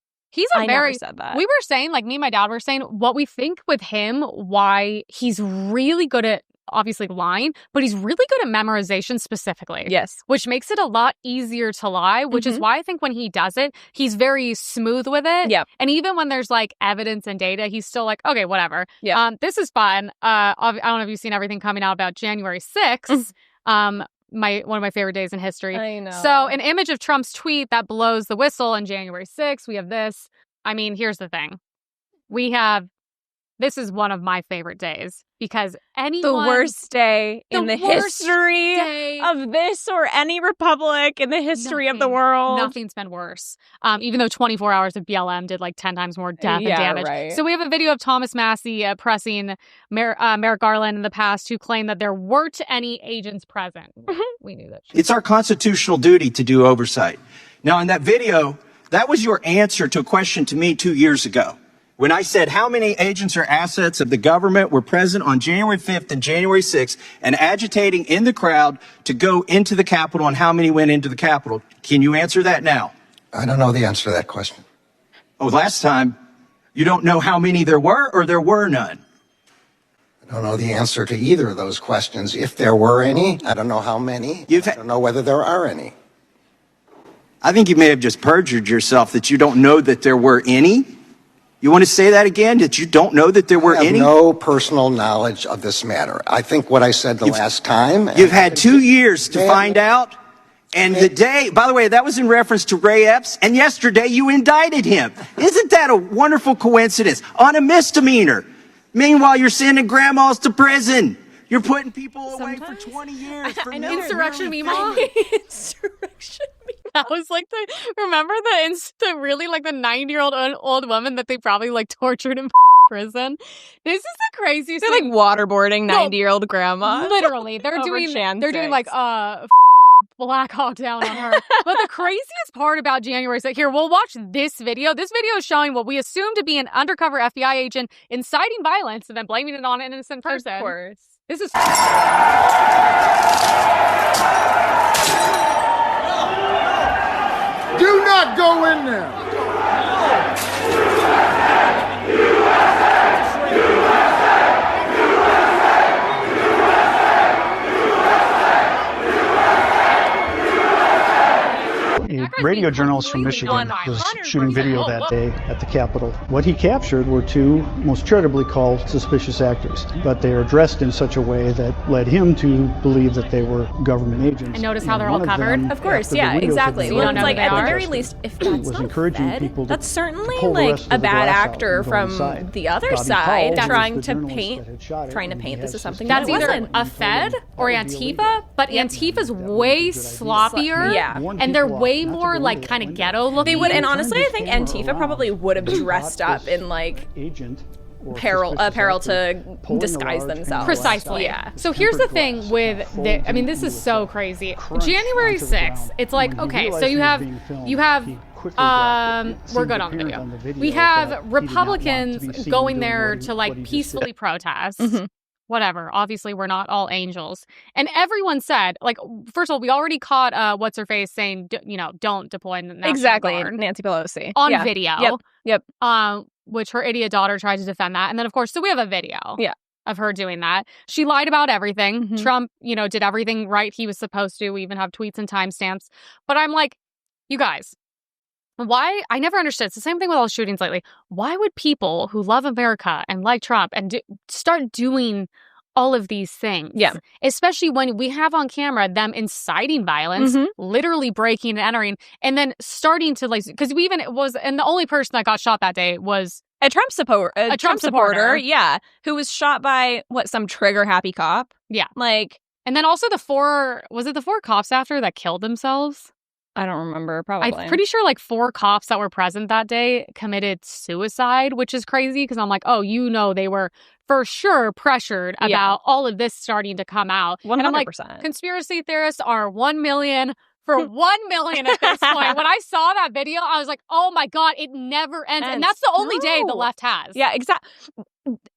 I never said that. We were saying, like me and my dad were saying, what we think with him, why he's really good at obviously lying, but he's really good at memorization specifically. Yes. Which makes it a lot easier to lie, which is why I think when he does it, he's very smooth with it. Yep. And even when there's like evidence and data, he's still like, okay, whatever. Yeah. This is fun. I don't know if you've seen everything coming out about January 6th. One of my favorite days in history. I know. So an image of Trump's tweet that blows the whistle on January 6th. We have this. I mean, here's the thing. This is one of my favorite days because the worst day in the history of this or any republic in the history of the world. Nothing's been worse. Even though 24 hours of BLM did like 10 times more death and damage. Right. So we have a video of Thomas Massey pressing Merrick Garland in the past who claimed that there weren't any agents present. We knew that. It's our constitutional duty to do oversight. Now, in that video, that was your answer to a question to me 2 years ago. When I said how many agents or assets of the government were present on January 5th and January 6th and agitating in the crowd to go into the Capitol and how many went into the Capitol. Can you answer that now? I don't know the answer to that question. Oh, last time, you don't know how many there were or there were none? I don't know the answer to either of those questions. If there were any, I don't know how many. I don't know whether there are any. I think you may have just perjured yourself that you don't know that there were any. You want to say that again, that you don't know that there were any? I have no personal knowledge of this matter. I think what I said the last time. You've had 2 years to find out. And the day, by the way, that was in reference to Ray Epps. And yesterday you indicted him. Isn't that a wonderful coincidence? On a misdemeanor. Meanwhile, you're sending grandmas to prison. You're putting people away for 20 years. For Insurrection Mima? Insurrection Mima. That was like remember the really like the 90-year-old old woman that they probably like tortured in prison? This is the craziest They're like waterboarding 90-year-old grandma. Literally. They're doing like Black Hawk Down on her. But the craziest part about January 6th, here, we'll watch this video. This video is showing what we assume to be an undercover FBI agent inciting violence and then blaming it on an innocent person. Of course. This is... Do not go in there. A radio journalist from Michigan was shooting video that day at the Capitol. What he captured were two, most charitably called suspicious actors, but they are dressed in such a way that led him to believe that they were government agents. And notice how they're all covered? Of course, yeah, exactly. You don't know like, at the very least, if that's not encouraging Fed, people to that's certainly pull the like rest a of the bad glass out actor and go from inside. the other Bobby side Powell trying was the to journalist paint that had shot him, trying to and paint he this has as something That's that it either wasn't. a Fed or Antifa, but Antifa's way sloppier. Yeah. And they're way more like kind of ghetto looking. They would, and honestly, I think Antifa probably would have dressed up in like apparel to disguise themselves. Precisely. Yeah. So here's the thing with this is so crazy. January 6th, it's like, okay, so you have we're good on the video. We have Republicans going there to like peacefully protest. Whatever. Obviously, we're not all angels. And everyone said, like, first of all, we already caught what's-her-face saying, don't deploy the National Guard. Nancy Pelosi. On video. Yep. Which her idiot daughter tried to defend that. And then, of course, so we have a video. Yeah. Of her doing that. She lied about everything. Trump, did everything right he was supposed to. We even have tweets and timestamps. But I'm like, you guys, why? I never understood. It's the same thing with all the shootings lately. Why would people who love America and like Trump and start doing all of these things? Yeah. Especially when we have on camera them inciting violence, literally breaking and entering, and then starting to like, because and the only person that got shot that day was a Trump supporter, yeah, who was shot by some trigger happy cop. Yeah. Like, and then also the four cops after that killed themselves? I don't remember, probably. I'm pretty sure like 4 cops that were present that day committed suicide, which is crazy because I'm like, they were for sure pressured about all of this starting to come out. 100%. And I'm like, conspiracy theorists are 1 million for 1 million at this point. When I saw that video, I was like, oh my God, it never ends. And that's the only day the left has. Yeah, exactly.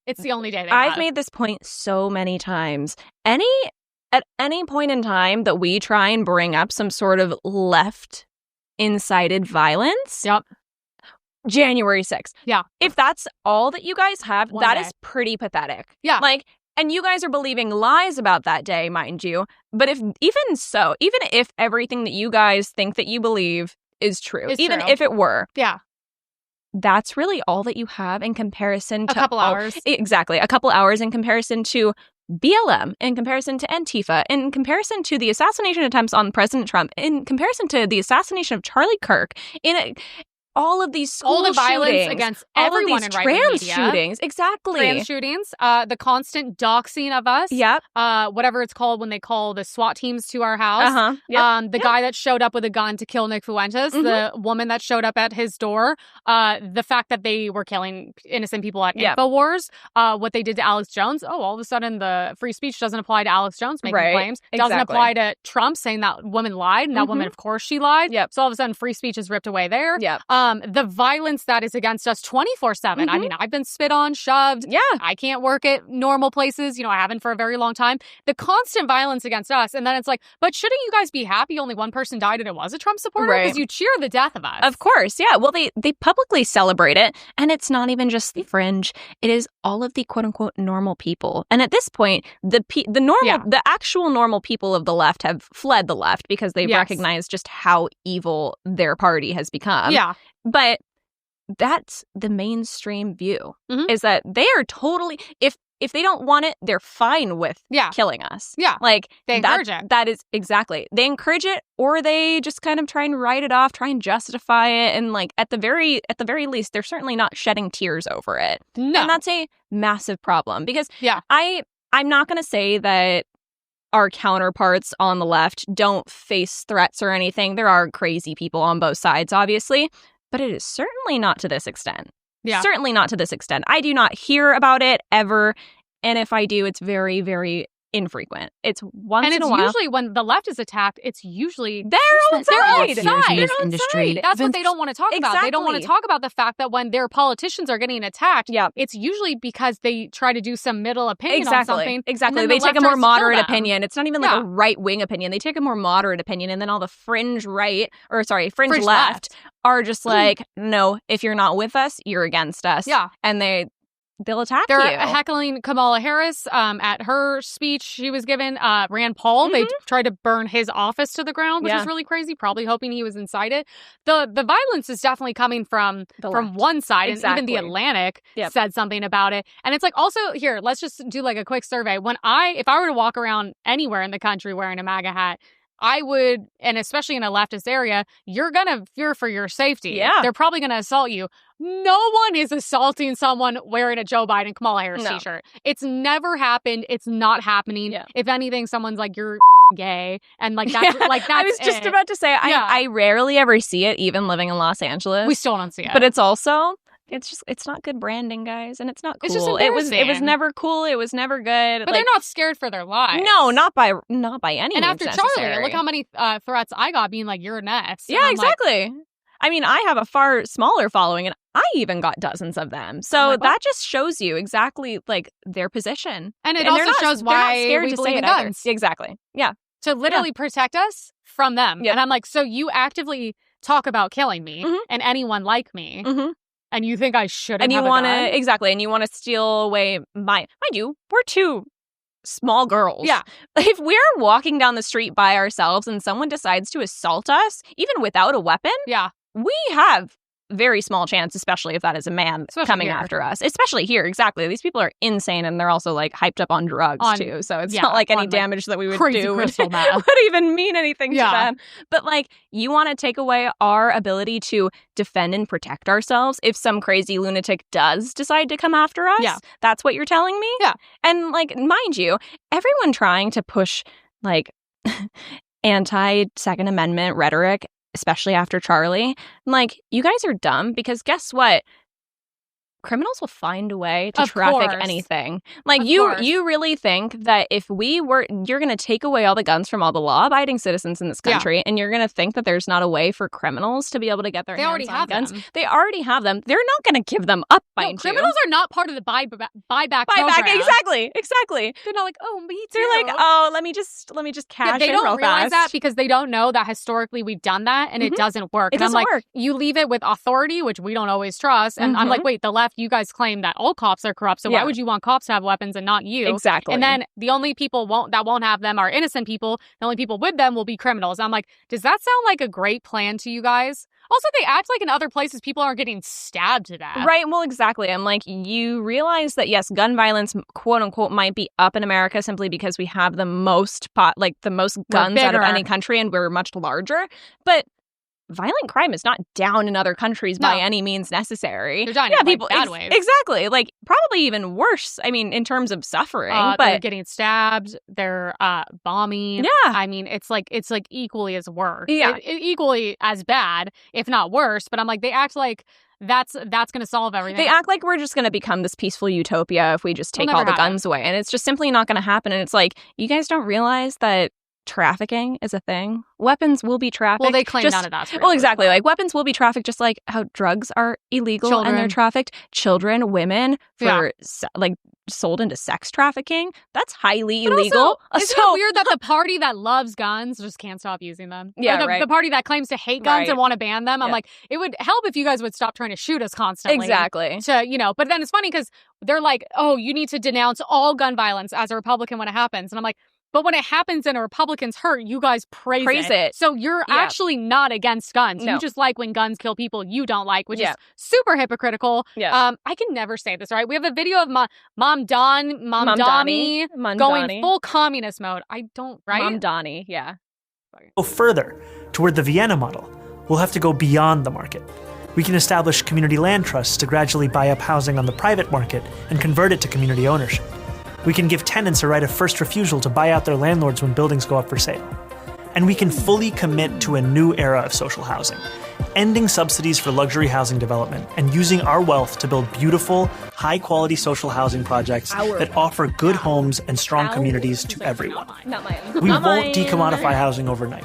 It's the only day they have. I've made this point so many times. At any point in time that we try and bring up some sort of left-incited violence, January 6th. Yeah. If that's all that you guys have, One that day. is pretty pathetic. Yeah. Like, And you guys are believing lies about that day, mind you. But even if everything that you guys think that you believe is true, even if it were. Yeah. That's really all that you have in comparison to... A couple hours. Exactly. A couple hours in comparison to BLM, in comparison to Antifa, in comparison to the assassination attempts on President Trump, in comparison to the assassination of Charlie Kirk, all of these school all the violence shootings, against all everyone of these in right-wing trans media. shootings. Exactly. Trans shootings, the constant doxing of us. Yep. Whatever it's called when they call the SWAT teams to our house. Uh-huh. Yep. The guy that showed up with a gun to kill Nick Fuentes, the woman that showed up at his door, the fact that they were killing innocent people at InfoWars, what they did to Alex Jones. Oh, all of a sudden the free speech doesn't apply to Alex Jones making claims. Doesn't apply to Trump saying that woman lied, and that woman, of course, she lied. Yep. So all of a sudden free speech is ripped away there. Yep. The violence that is against us 24/7. I mean, I've been spit on, shoved. Yeah. I can't work at normal places. I haven't for a very long time. The constant violence against us. And then it's like, but shouldn't you guys be happy only one person died and it was a Trump supporter? Because you cheer the death of us. Of course. Yeah. Well, they publicly celebrate it. And it's not even just the fringe. It is all of the quote unquote normal people. And at this point, the actual normal people of the left have fled the left because they recognize just how evil their party has become. Yeah. But that's the mainstream view, is that they are totally, if they don't want it, they're fine with killing us. Yeah. Like, they encourage it. That is exactly. They encourage it, or they just kind of try and write it off, try and justify it. And like, at the very least, they're certainly not shedding tears over it. No. And that's a massive problem because I'm not going to say that our counterparts on the left don't face threats or anything. There are crazy people on both sides, obviously. But it is certainly not to this extent. Yeah. Certainly not to this extent. I do not hear about it ever. And if I do, it's very, very infrequent. It's once in a while. And it's usually when the left is attacked, it's usually they're outside. They're outside. That's what they don't want to talk about. They don't want to talk about the fact that when their politicians are getting attacked, it's usually because they try to do some middle opinion on something. Exactly. They take a more moderate opinion. It's not even like a right-wing opinion. They take a more moderate opinion, and then all the fringe left are just like, no, if you're not with us, you're against us. Yeah. And they'll attack you. They're heckling Kamala Harris at her speech she was given. Rand Paul, they tried to burn his office to the ground, which is really crazy, probably hoping he was inside it. The violence is definitely coming from one side, and even The Atlantic said something about it. And it's like, also, here, let's just do like a quick survey. If I were to walk around anywhere in the country wearing a MAGA hat, I would, and especially in a leftist area, you're going to fear for your safety. Yeah. They're probably going to assault you. No one is assaulting someone wearing a Joe Biden, Kamala Harris t-shirt. It's never happened. It's not happening. Yeah. If anything, someone's like, you're gay. And like, that's I was just about to say, I rarely ever see it, even living in Los Angeles. We still don't see it. But it's also... It's not good branding, guys, and it's not cool. It's just it was never cool. It was never good. But they're not scared for their lives. No, not by any means. And after necessary. Charlie, look how many threats I got being like, you're next. Yeah, exactly. I mean, I have a far smaller following, and I even got dozens of them. So that just shows you exactly like their position, and also shows why we believe in guns. Exactly. Yeah. To literally protect us from them. Yeah. And I'm like, so you actively talk about killing me and anyone like me. And you think I shouldn't and you have want a gun? Exactly, and you want to steal away mind you, we're two small girls. Yeah. If we're walking down the street by ourselves and someone decides to assault us, even without a weapon, we have very small chance, especially if that is a man coming after us. Especially here, exactly. These people are insane, and they're also like hyped up on drugs too. So it's not like any damage that we would do would even mean anything to them. But like, you want to take away our ability to defend and protect ourselves if some crazy lunatic does decide to come after us. Yeah. That's what you're telling me? Yeah. And like, mind you, everyone trying to push like anti-Second Amendment rhetoric, especially after Charlie, I'm like, you guys are dumb because guess what? Criminals will find a way to traffic anything. Like, you really think that if you're going to take away all the guns from all the law-abiding citizens in this country, and you're going to think that there's not a way for criminals to be able to get their hands on guns? They already have them. They're not going to give them up, mind you. Criminals are not part of the buyback program. Exactly. They're not like, oh, me too. They're like, oh, let me just cash they in don't real realize fast. that because they don't know that historically we've done that, and it doesn't work. It doesn't work. You leave it with authority, which we don't always trust, and I'm like, wait, the left you guys claim that all cops are corrupt, so why would you want cops to have weapons and not you? Exactly. And then the only people that won't have them are innocent people. The only people with them will be criminals. I'm like, does that sound like a great plan to you guys? Also, they act like in other places people aren't getting stabbed to death. Right. Well, exactly. I'm like, you realize that, yes, gun violence, quote unquote, might be up in America simply because we have the most guns out of any country and we're much larger. But violent crime is not down in other countries by any means necessary. They're dying in people, bad ways. Exactly. Like, probably even worse, I mean, in terms of suffering. But they're getting stabbed. They're bombing. Yeah. I mean, it's like equally as worse. Yeah. Equally as bad, if not worse. But I'm like, they act like that's going to solve everything. They act like we're just going to become this peaceful utopia if we just take all the guns away. And it's just simply not going to happen. And it's like, you guys don't realize that trafficking is a thing. Weapons will be trafficked. Well, they claim none of that's real. Well, exactly. Like, weapons will be trafficked just like how drugs are illegal and they're trafficked. Children, women, for sold into sex trafficking. That's highly illegal. Also, isn't it weird that the party that loves guns just can't stop using them? Yeah, the party that claims to hate guns and want to ban them. I'm like, it would help if you guys would stop trying to shoot us constantly. Exactly. But then it's funny because they're like, oh, you need to denounce all gun violence as a Republican when it happens. And I'm like, but when it happens and a Republican's hurt, you guys praise it. So you're actually not against guns. No. You just like when guns kill people you don't like, which is super hypocritical. Yeah. I can never say this right. We have a video of Mamdani going full communist mode. I don't, right? Mamdani, yeah. Go further toward the Vienna model. We'll have to go beyond the market. We can establish community land trusts to gradually buy up housing on the private market and convert it to community ownership. We can give tenants a right of first refusal to buy out their landlords when buildings go up for sale. And we can fully commit to a new era of social housing, ending subsidies for luxury housing development and using our wealth to build beautiful, high-quality social housing projects that offer good homes and strong communities to everyone. We won't decommodify housing overnight,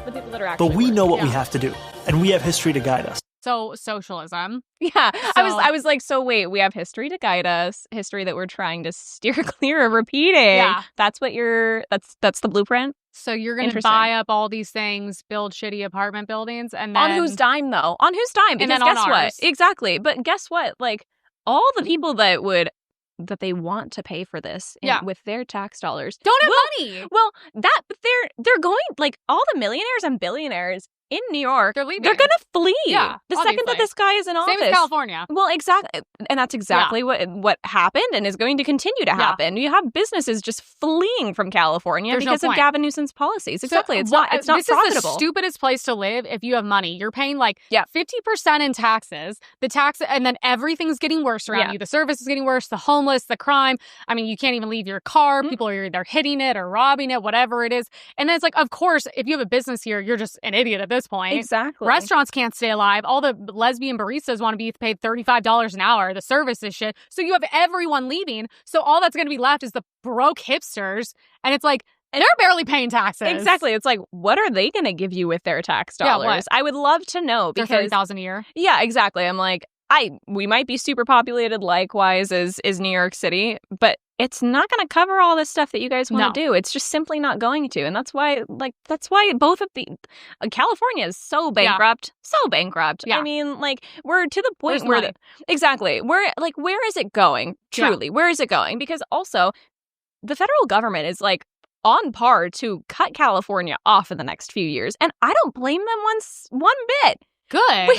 but we know what we have to do, and we have history to guide us. So socialism. Yeah. I was like, so wait, we have history to guide us, history that we're trying to steer clear of repeating. Yeah. That's what that's the blueprint. So you're going to buy up all these things, build shitty apartment buildings, and then... On whose dime, though? On whose dime? Because guess what? Exactly. But guess what? Like, all the people that they want to pay for this with their tax dollars don't have money. Well, they're going, like, all the millionaires and billionaires in New York, they're going to flee the second that this guy is in office. Same as California. Well, exactly. And that's exactly what happened and is going to continue to happen. You have businesses just fleeing from California because of Gavin Newsom's policies. Exactly. It's not this profitable. This is the stupidest place to live if you have money. You're paying like 50% in taxes. And then everything's getting worse around you. The service is getting worse, the homeless, the crime. I mean, you can't even leave your car. People are either hitting it or robbing it, whatever it is. And then it's like, of course, if you have a business here, you're just an idiot at this point. Exactly. Restaurants can't stay alive. All the lesbian baristas want to be paid $35 an hour. The service is shit. So you have everyone leaving. So all that's going to be left is the broke hipsters. And it's like, they're barely paying taxes. Exactly. It's like, what are they going to give you with their tax dollars? I would love to know. Because $30,000 a year? Yeah, exactly. I'm like, we might be super populated likewise as New York City, but it's not going to cover all this stuff that you guys want to do. It's just simply not going to. And that's why both of the California is so bankrupt, Yeah. I mean, like, we're to the point where where is it going? Truly, where is it going? Because also the federal government is like on par to cut California off in the next few years. And I don't blame them one bit. Good.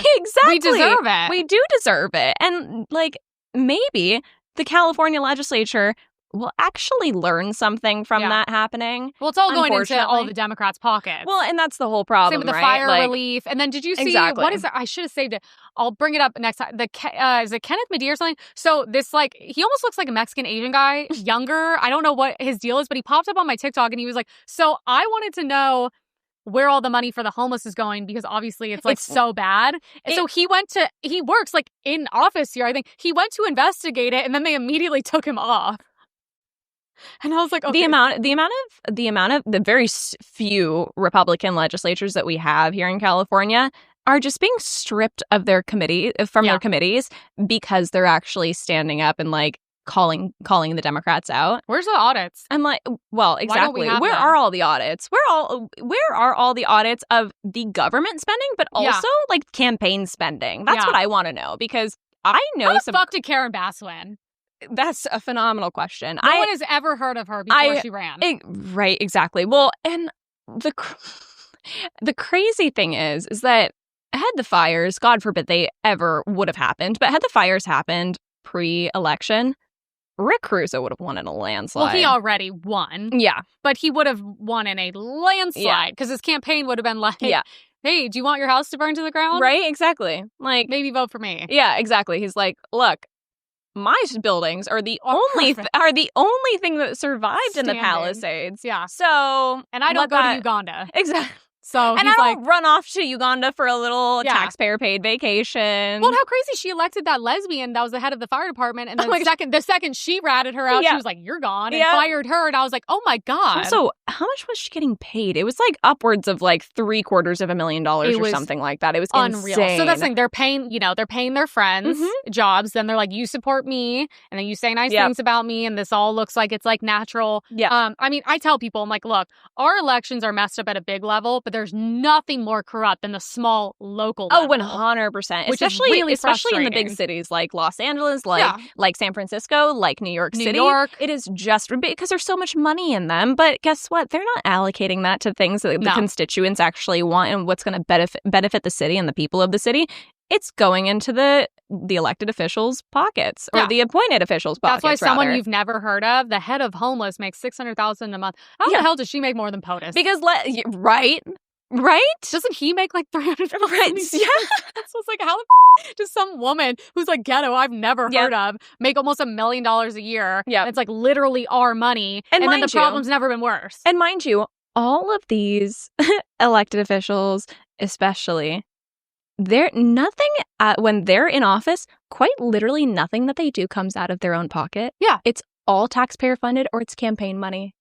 We deserve it. We do deserve it. And like, maybe the California legislature will actually learn something from that happening. Well, it's all going into all the Democrats' pockets. Well, and that's the whole problem, Same with the fire relief. And then did you see, what is it? I should have saved it. I'll bring it up next time. Is it Kenneth Medea or something? So this, like, he almost looks like a Mexican Asian guy, younger. I don't know what his deal is, but he popped up on my TikTok and he was like, so I wanted to know where all the money for the homeless is going, because obviously it's like so bad. And so he works like in office here, I think. He went to investigate it and then they immediately took him off. And I was like, okay. The amount of the very few Republican legislatures that we have here in California are just being stripped of their their committees because they're actually standing up and like calling the Democrats out. Where's the audits? I'm like, well, exactly. Where are all the audits? Where are all the audits of the government spending, but also like campaign spending? That's what I want to know, because I know How the some. fuck did Karen Bass win? That's a phenomenal question. No one has ever heard of her before she ran. Right, exactly. Well, and the crazy thing is that had the fires, God forbid they ever would have happened, but had the fires happened pre-election, Rick Caruso would have won in a landslide. Well, he already won. Yeah. But he would have won in a landslide because his campaign would have been like, hey, do you want your house to burn to the ground? Right, exactly. Like, maybe vote for me. Yeah, exactly. He's like, look, my buildings are the only thing that survived in the Palisades. Yeah. So, and I don't go to Uganda. Exactly. So and he's I don't run off to Uganda for a little taxpayer-paid vacation. Well, and how crazy she elected that lesbian that was the head of the fire department, and the second she ratted her out, she was like, "You're gone," and fired her. And I was like, "Oh my god!" Also, how much was she getting paid? It was like upwards of like $750,000 or something like that. It was unreal. Insane. So that's the thing. They're paying their friends jobs. Then they're like, "You support me," and then you say nice things about me, and this all looks like it's like natural. Yeah. I mean, I tell people, I'm like, look, our elections are messed up at a big level, but there's nothing more corrupt than the small local level. 100%. Which is really especially in the big frustrating. cities like Los Angeles, like San Francisco, like New York City. It is just because there's so much money in them. But guess what? They're not allocating that to things that the constituents actually want and what's going to benefit the city and the people of the city. It's going into the elected officials' pockets or the appointed officials' pockets. That's why someone you've never heard of, the head of homeless, makes $600,000 a month. How the hell does she make more than POTUS? Because right? Doesn't he make like $300,000? Right. Yeah. So it's like, how the does some woman who's like ghetto, I've never heard of, make almost $1 million a year? Yeah. It's like literally our money. And then the problem's never been worse. And mind you, all of these elected officials, especially, when they're in office, quite literally nothing that they do comes out of their own pocket. Yeah. It's all taxpayer funded or it's campaign money.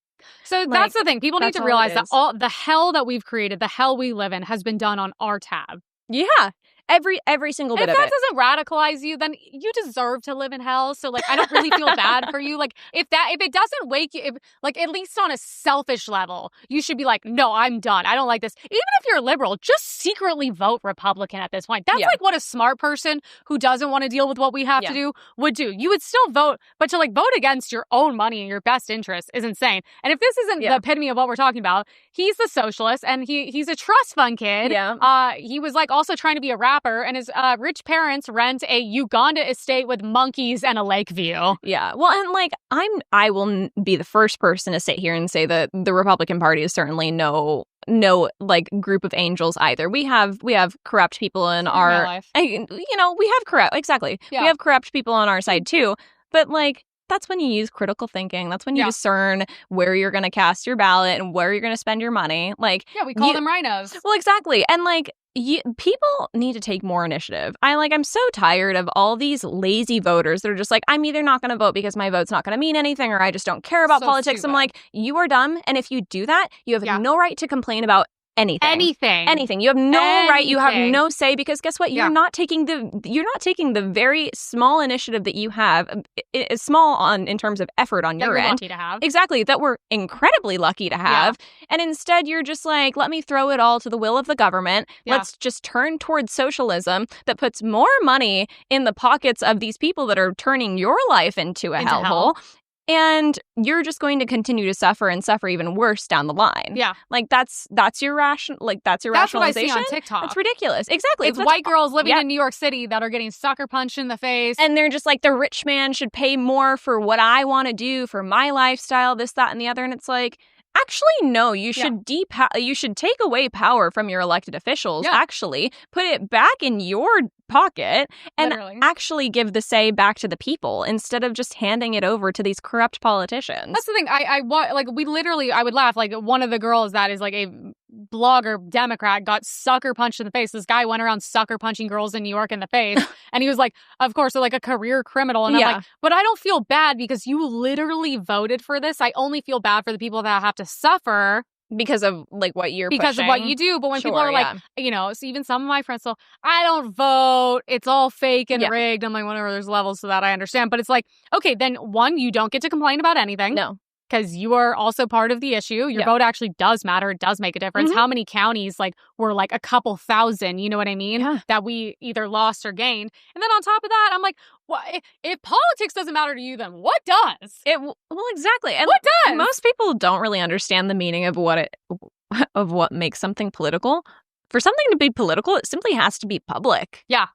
So that's the thing. People need to realize that all the hell that we've created, the hell we live in, has been done on our tab. Yeah. Every single bit of it. If that doesn't radicalize you, then you deserve to live in hell. So like, I don't really feel bad for you. Like if it doesn't wake you, like at least on a selfish level, you should be like, no, I'm done. I don't like this. Even if you're a liberal, just secretly vote Republican at this point. That's like what a smart person who doesn't want to deal with what we have to do would do. You would still vote, but to like vote against your own money and your best interest is insane. And if this isn't the epitome of what we're talking about, he's the socialist and he's a trust fund kid. Yeah. He was like also trying to be a rapper, and his rich parents rent a Uganda estate with monkeys and a lake view. Yeah. Well, and like I will be the first person to sit here and say that the Republican Party is certainly no like group of angels either. We have corrupt people in our life. we have corrupt we have corrupt people on our side too. But like that's when you use critical thinking. That's when you discern where you're going to cast your ballot and where you're going to spend your money. Like we call them rhinos. Well, exactly. And like people need to take more initiative. I'm so tired of all these lazy voters that are just like, I'm either not going to vote because my vote's not going to mean anything or I just don't care about politics. Stupid. I'm like, you are dumb. And if you do that, you have no right to complain about anything. You have no right. You have no say because guess what? You're not taking the very small initiative that you have. It's small in terms of effort on your end. Lucky to have. Exactly. That we're incredibly lucky to have. And instead you're just like, let me throw it all to the will of the government. Let's just turn towards socialism that puts more money in the pockets of these people that are turning your life into a hellhole. And you're just going to continue to suffer and suffer even worse down the line. Yeah. Like that's your rationalization. That's what I see on TikTok. It's ridiculous. Exactly. It's white girls living in New York City that are getting sucker punched in the face. And they're just like, the rich man should pay more for what I want to do for my lifestyle, this, that, and the other. And it's like, actually, no, you should you should take away power from your elected officials, actually, put it back in your pocket and actually give the say back to the people instead of just handing it over to these corrupt politicians. That's the thing. I would laugh. Like one of the girls that is like a blogger Democrat got sucker punched in the face. This guy went around sucker punching girls in New York in the face. And he was like, of course, they're like a career criminal. And I'm like, but I don't feel bad because you literally voted for this. I only feel bad for the people that have to suffer because of like what you're because pushing. of what you do. But when people are like, so even some of my friends, so I don't vote, it's all fake and rigged. I'm like, whatever, there's levels to that, I understand. But it's like, okay, then one, you don't get to complain about anything. No. because you are also part of the issue. Your vote actually does matter. It does make a difference. How many counties were a couple thousand, you know what I mean? That we either lost or gained. And then on top of that, I'm like, well, if politics doesn't matter to you, then what does? Well, exactly. And what does? Most people don't really understand the meaning of what makes something political. For something to be political, it simply has to be public. Yeah.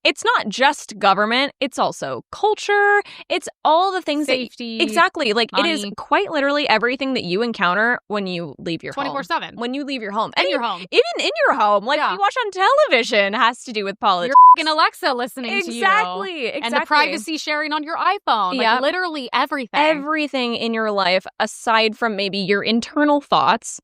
It's not just government. It's also culture. It's all the things Safety. Exactly. Money. It is quite literally everything that you encounter when you leave your 24/7. When you leave your home. In your home. Even in your home. You watch on television has to do with politics. Your fucking Alexa listening to you. Exactly. And the privacy sharing on your iPhone. Literally everything. Everything in your life, aside from maybe your internal thoughts,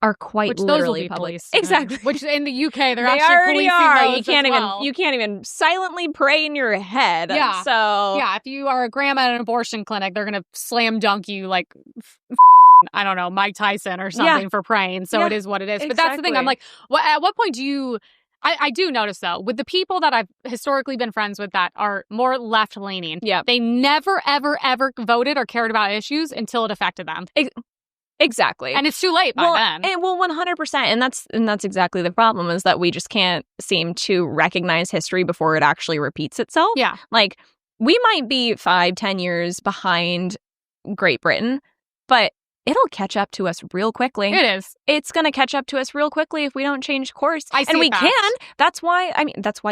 are quite literally public. Policed. Exactly. Which in the UK, they're they actually already policing are. those You can't even silently pray in your head. Yeah. So if you are a grandma at an abortion clinic, they're gonna slam dunk you I don't know, Mike Tyson or something for praying. So it is what it is. But that's the thing. I'm like, at what point do you? I do notice though, with the people that I've historically been friends with that are more left leaning. Yeah. They never ever ever voted or cared about issues until it affected them. Exactly. And it's too late by then. 100%. And that's exactly the problem, is that we just can't seem to recognize history before it actually repeats itself. Yeah. We might be 5-10 years behind Great Britain, but it'll catch up to us real quickly. It is. It's going to catch up to us real quickly if we don't change course. And we can. That's why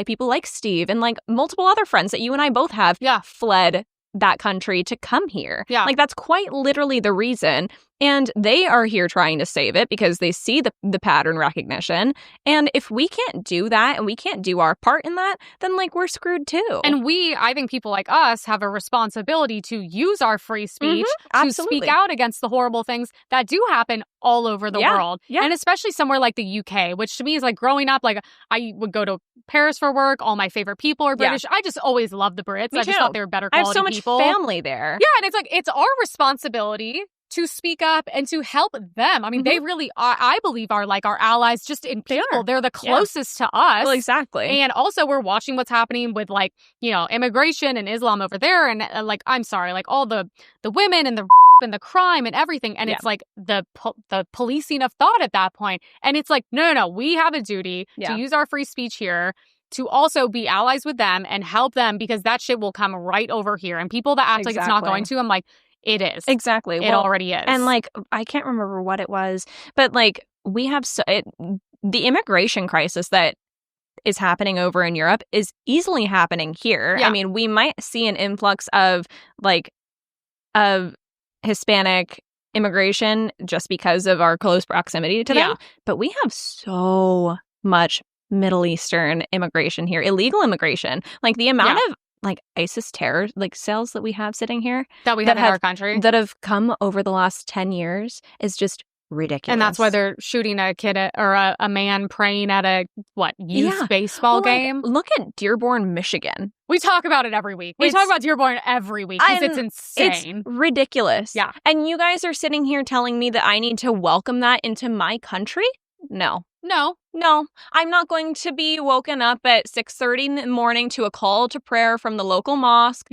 people like Steve and multiple other friends that you and I both have fled that country to come here. Yeah. That's quite literally the reason. And they are here trying to save it because they see the pattern recognition. And if we can't do that and we can't do our part in that, then we're screwed too. And I think people like us have a responsibility to use our free speech to speak out against the horrible things that do happen all over the world. Yeah. And especially somewhere like the UK, which to me is growing up, I would go to Paris for work. All my favorite people are British. I just always loved the Brits. Me I just too. thought they were better quality people. I have so much family there. Yeah, and it's our responsibility to speak up and to help them. I mean, they really, I believe, are our allies just in people. They're the closest to us. Well, exactly. And also we're watching what's happening with immigration and Islam over there. And I'm sorry, all the women and the and the crime and everything. And it's the policing of thought at that point. And it's no, we have a duty to use our free speech here to also be allies with them and help them, because that shit will come right over here. And people that act like it's not going to, I'm it is. Exactly. It already is. And I can't remember what it was, but we have the immigration crisis that is happening over in Europe is easily happening here. Yeah. I mean, we might see an influx of Hispanic immigration just because of our close proximity to them. But we have so much Middle Eastern immigration here, illegal immigration. The amount of ISIS terror cells that we have sitting here that we have in our country that have come over the last 10 years is just ridiculous. And that's why they're shooting a kid or a man praying at a youth baseball game. Look at Dearborn, Michigan. We talk about it every week. We talk about Dearborn every week because it's insane. It's ridiculous. Yeah. And you guys are sitting here telling me that I need to welcome that into my country? No. No, I'm not going to be woken up at 6:30 in the morning to a call to prayer from the local mosque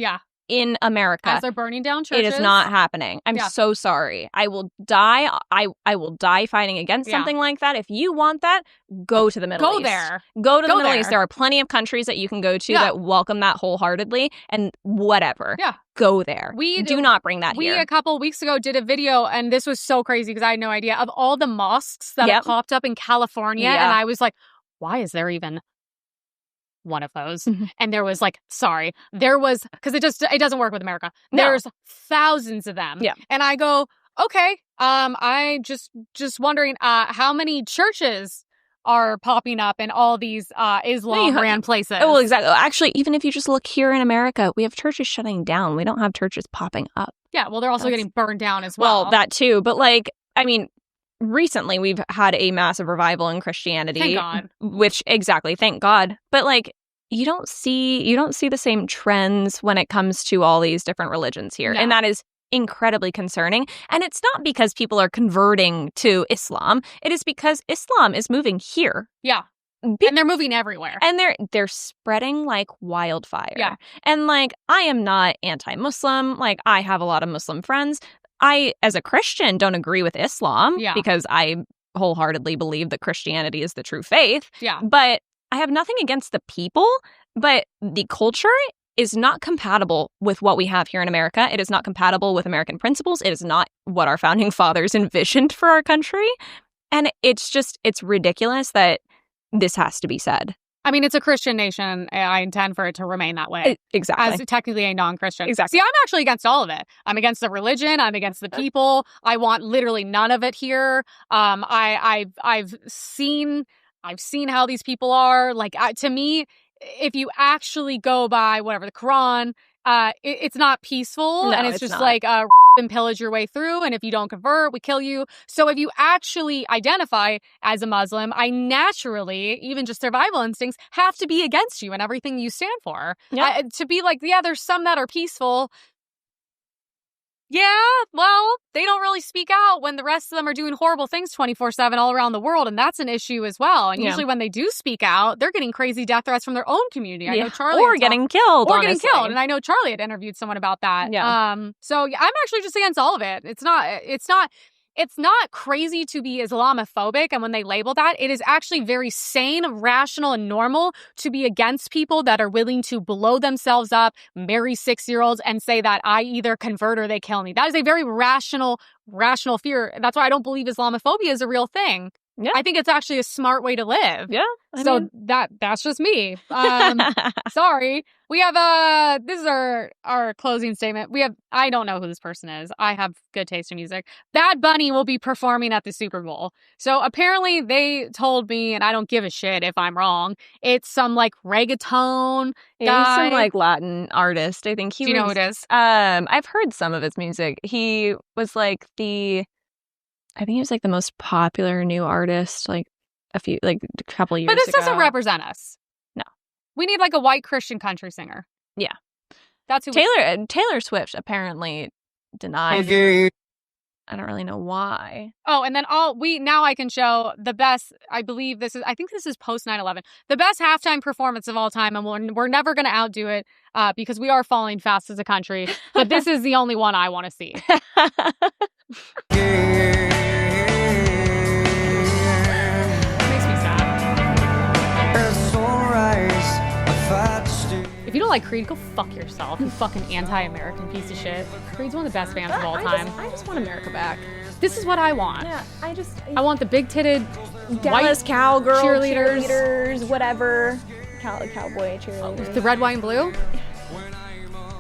in America. As they're burning down churches. It is not happening. I'm so sorry. I will die. I will die fighting against something like that. If you want that, go to the Middle East. Go to the Middle East. There are plenty of countries that you can go to that welcome that wholeheartedly, and whatever. Yeah. Go there. We do not bring that here. We, a couple weeks ago, did a video, and this was so crazy because I had no idea, of all the mosques that have popped up in California. And I was like, why is there even one of those? And there was because it doesn't work with America. There's thousands of them. Yeah. And I go, okay, I just wondering how many churches are popping up in all these Islam ran places. Oh, well, exactly. Actually, even if you just look here in America, we have churches shutting down. We don't have churches popping up. Yeah, well, they're also getting burned down as well. Well, that too. But recently we've had a massive revival in Christianity. Thank God. Which, exactly, thank God. But you don't see the same trends when it comes to all these different religions here. No. And that is incredibly concerning. And it's not because people are converting to Islam. It is because Islam is moving here. Yeah. And they're moving everywhere. And they're spreading like wildfire. Yeah. And I am not anti-Muslim. I have a lot of Muslim friends. I, as a Christian, don't agree with Islam Yeah. because I wholeheartedly believe that Christianity is the true faith. Yeah. But I have nothing against the people, but the culture is not compatible with what we have here in America. It is not compatible with American principles. It is not what our founding fathers envisioned for our country. And it's ridiculous that this has to be said. I mean, it's a Christian nation. I intend for it to remain that way. Exactly. As technically a non-Christian. Exactly. See, I'm actually against all of it. I'm against the religion. I'm against the people. I want literally none of it here. I've seen how these people are. Like, to me, if you actually go by whatever the Quran, it's not peaceful, No, and it's it's just not. like and pillage your way through, and if you don't convert, we kill you. So if you actually identify as a Muslim, I naturally, even just survival instincts, have to be against you and everything you stand for. Yeah. To be like, yeah, there's some that are peaceful. Yeah, well, they don't really speak out when the rest of them are doing horrible things 24/7 all around the world, and that's an issue as well. And usually when they do speak out, they're getting crazy death threats from their own community. I know Charlie or getting killed, or honestly. getting killed. And I know Charlie had interviewed someone about that. Yeah. So yeah, I'm actually just against all of it. It's not crazy to be Islamophobic, and when they label that, it is actually very sane, rational, and normal to be against people that are willing to blow themselves up, marry 6-year-olds, and say that I either convert or they kill me. That is a very rational fear. That's why I don't believe Islamophobia is a real thing. Yeah. I think it's actually a smart way to live. Yeah. That's just me. Sorry. We have this is our closing statement. I don't know who this person is. I have good taste in music. Bad Bunny will be performing at the Super Bowl. So apparently they told me, and I don't give a shit if I'm wrong, it's some like reggaeton guy. He's some like Latin artist. I think he Do you know who it is? I've heard some of his music. He was like I think he was like the most popular new artist like a couple years ago. But this doesn't represent us. No. We need like a white Christian country singer. Yeah. That's who Taylor Swift apparently denied. I don't really know why. Oh, and then now I can show the best, I think this is post 9/11, the best halftime performance of all time, and we're never going to outdo it because we are falling fast as a country, but this is the only one I want to see. Makes me sad. If you don't like Creed, go fuck yourself, you fucking anti-American piece of shit. Creed's one of the best bands of all time. I just want America back. This is what I want. Yeah, I want the big-titted Dallas white cowgirl cheerleaders, whatever. Cowboy cheerleaders. The red, white, and blue.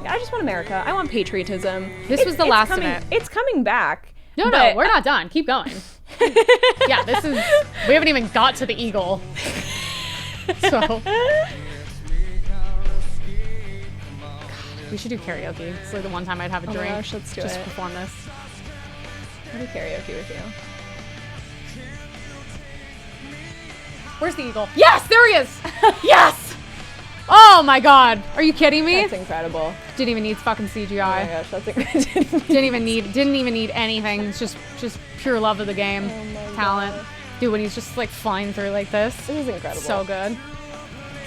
I just want America. I want patriotism. This was the last of it. It's coming back. No, we're not done. Keep going. Yeah, we haven't even got to the eagle. So. We should do karaoke. It's like the one time I'd have a drink. Oh my gosh, let's do just it. Perform this. I'll do karaoke with you. Where's the eagle? Yes, there he is. Yes. Oh my God. Are you kidding me? That's incredible. Didn't even need fucking CGI. Oh my gosh, that's incredible. Didn't even need anything. It's just pure love of the game, talent. God. Dude, when he's just like flying through like this. This is incredible. So good.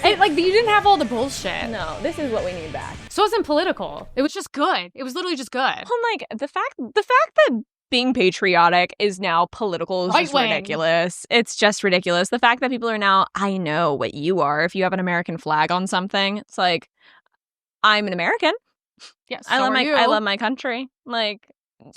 Like you didn't have all the bullshit. No, this is what we need back. So it wasn't political. It was just good. It was literally just good. Well, like the fact that being patriotic is now political is just ridiculous. It's just ridiculous. The fact that people are now, I know what you are. If you have an American flag on something, it's like, I'm an American. Yes, I love my country. Like,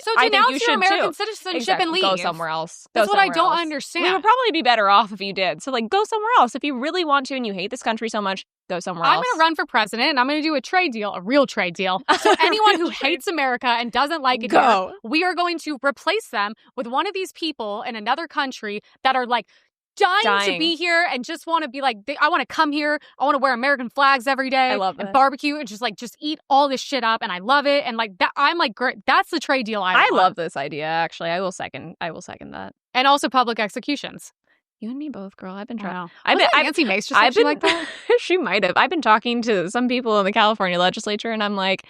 so I think denounce you your should American too. citizenship Exactly. and leave. Go somewhere else. That's what I somewhere don't else. understand. We would probably be better off if you did. So, like, go somewhere else. If you really want to and you hate this country so much, go somewhere else. I'm going to run for president and I'm going to do a trade deal, a real trade deal. So anyone who hates America and doesn't like it here, we are going to replace them with one of these people in another country that are like dying to be here and just want to be like, I want to come here. I want to wear American flags every day. I love it. And barbecue and just eat all this shit up. And I love it. And like that, I'm like, great. That's the trade deal I want. love this idea. Actually, I will second that. And also public executions. You and me both, girl. I've been trying. Nancy Mace just said she like that? She might have. I've been talking to some people in the California legislature, and I'm like,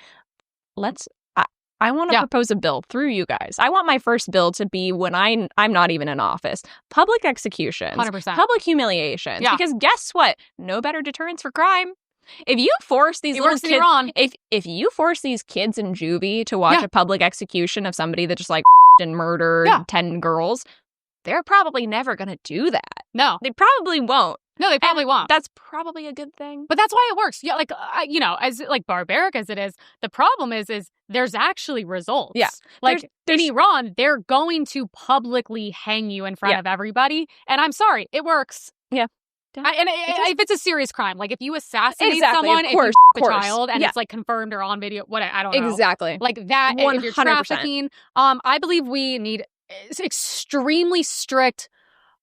I want to propose a bill through you guys. I want my first bill to be when I'm not even in office. Public executions. 100%. Public humiliations. Yeah. Because guess what? No better deterrence for crime. If you force these He little works in kids, Iran. if you force these kids in juvie to watch Yeah. a public execution of somebody that just like and murdered Yeah. 10 girls, they're probably never going to do that. No. They probably won't. No, they probably won't. That's probably a good thing. But that's why it works. Yeah, like, you know, as like barbaric as it is, the problem is there's actually results. Yeah. Like in Iran, they're going to publicly hang you in front of everybody. And I'm sorry, it works. Yeah. If it's a serious crime, like if you assassinate Exactly, someone, of course, if you of a course. child, and Yeah. it's like confirmed or on video, what I don't know. Exactly. Like that, if you're 100%. trafficking, I believe we need extremely strict,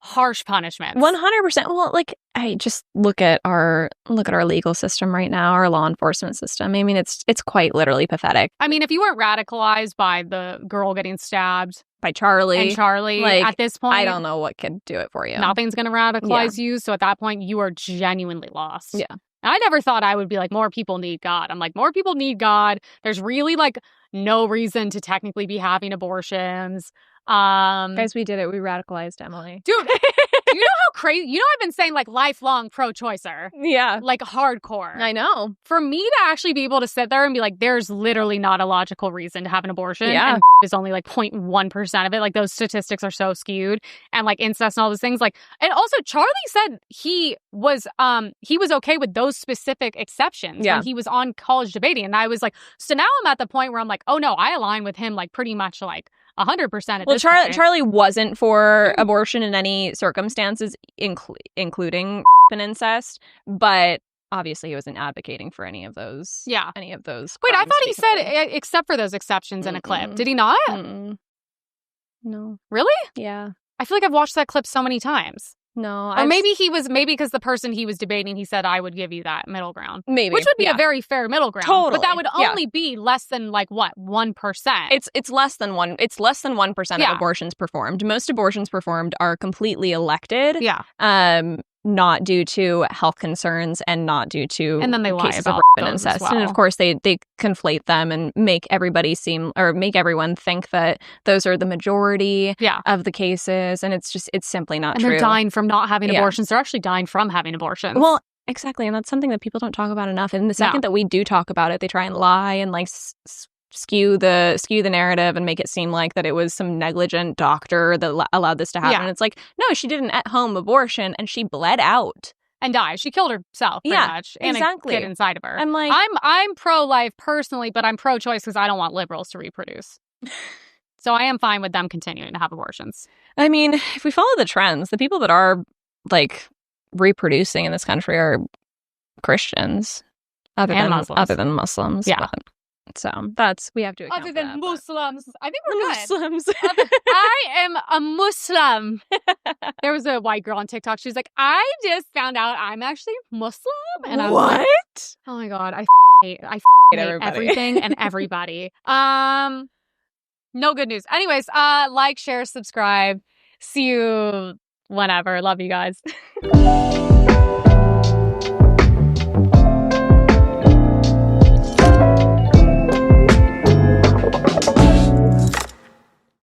harsh punishments. 100%. Well, like I just look at our legal system right now, our law enforcement system. I mean, it's quite literally pathetic. I mean, if you weren't radicalized by the girl getting stabbed by Charlie, like, at this point, I don't know what could do it for you. Nothing's going to radicalize you. So at that point, you are genuinely lost. Yeah. And I never thought I would be like, more people need God. I'm like, more people need God. There's really like no reason to technically be having abortions. Guys, we did it. We radicalized Emily. Dude, you know how crazy? You know, I've been saying like lifelong pro-choicer. Yeah. Like hardcore. I know. For me to actually be able to sit there and be like, there's literally not a logical reason to have an abortion. Yeah. And is only like 0.1% of it. Like those statistics are so skewed. And like incest and all those things. Like, and also Charlie said he was okay with those specific exceptions when he was on College Debating. And I was like, so now I'm at the point where I'm like, oh no, I align with him like pretty much like 100% at this point. Charlie wasn't for abortion in any circumstances, including and incest, but obviously he wasn't advocating for any of those. Yeah. Any of those. Wait, I crimes thought to he be said committed. except for those exceptions in a clip. Did he not? No. Really? Yeah. I feel like I've watched that clip so many times. No. Or maybe because the person he was debating, he said, I would give you that middle ground. Maybe. Which would be a very fair middle ground. Totally. But that would only be less than like what? 1%. It's less than 1% of abortions performed. Most abortions performed are completely elected. Yeah. Not due to health concerns and not due to and then they lie cases about of rape and those as incest. well. And of course they conflate them and make everyone think that those are the majority of the cases, and it's simply not true. And they're dying from not having abortions. They're actually dying from having abortions. Well, exactly, and that's something that people don't talk about enough. And the second that we do talk about it, they try and lie and like skew the narrative and make it seem like that it was some negligent doctor that allowed this to happen. And it's like, no, she did an at-home abortion and she bled out and died. She killed herself pretty much. And exactly. a kid inside of her. I'm like, I'm pro-life personally, but I'm pro-choice because I don't want liberals to reproduce. So I am fine with them continuing to have abortions. I mean, if we follow the trends, the people that are like reproducing in this country are Christians, other than Muslims. Yeah. So we have to account Other for than that, Muslims. I think we're good. Muslims. I am a Muslim. There was a white girl on TikTok. She's like, I just found out I'm actually Muslim. And I was like, oh my God. I hate everything and everybody. No good news. Anyways, like, share, subscribe. See you whenever. Love you guys.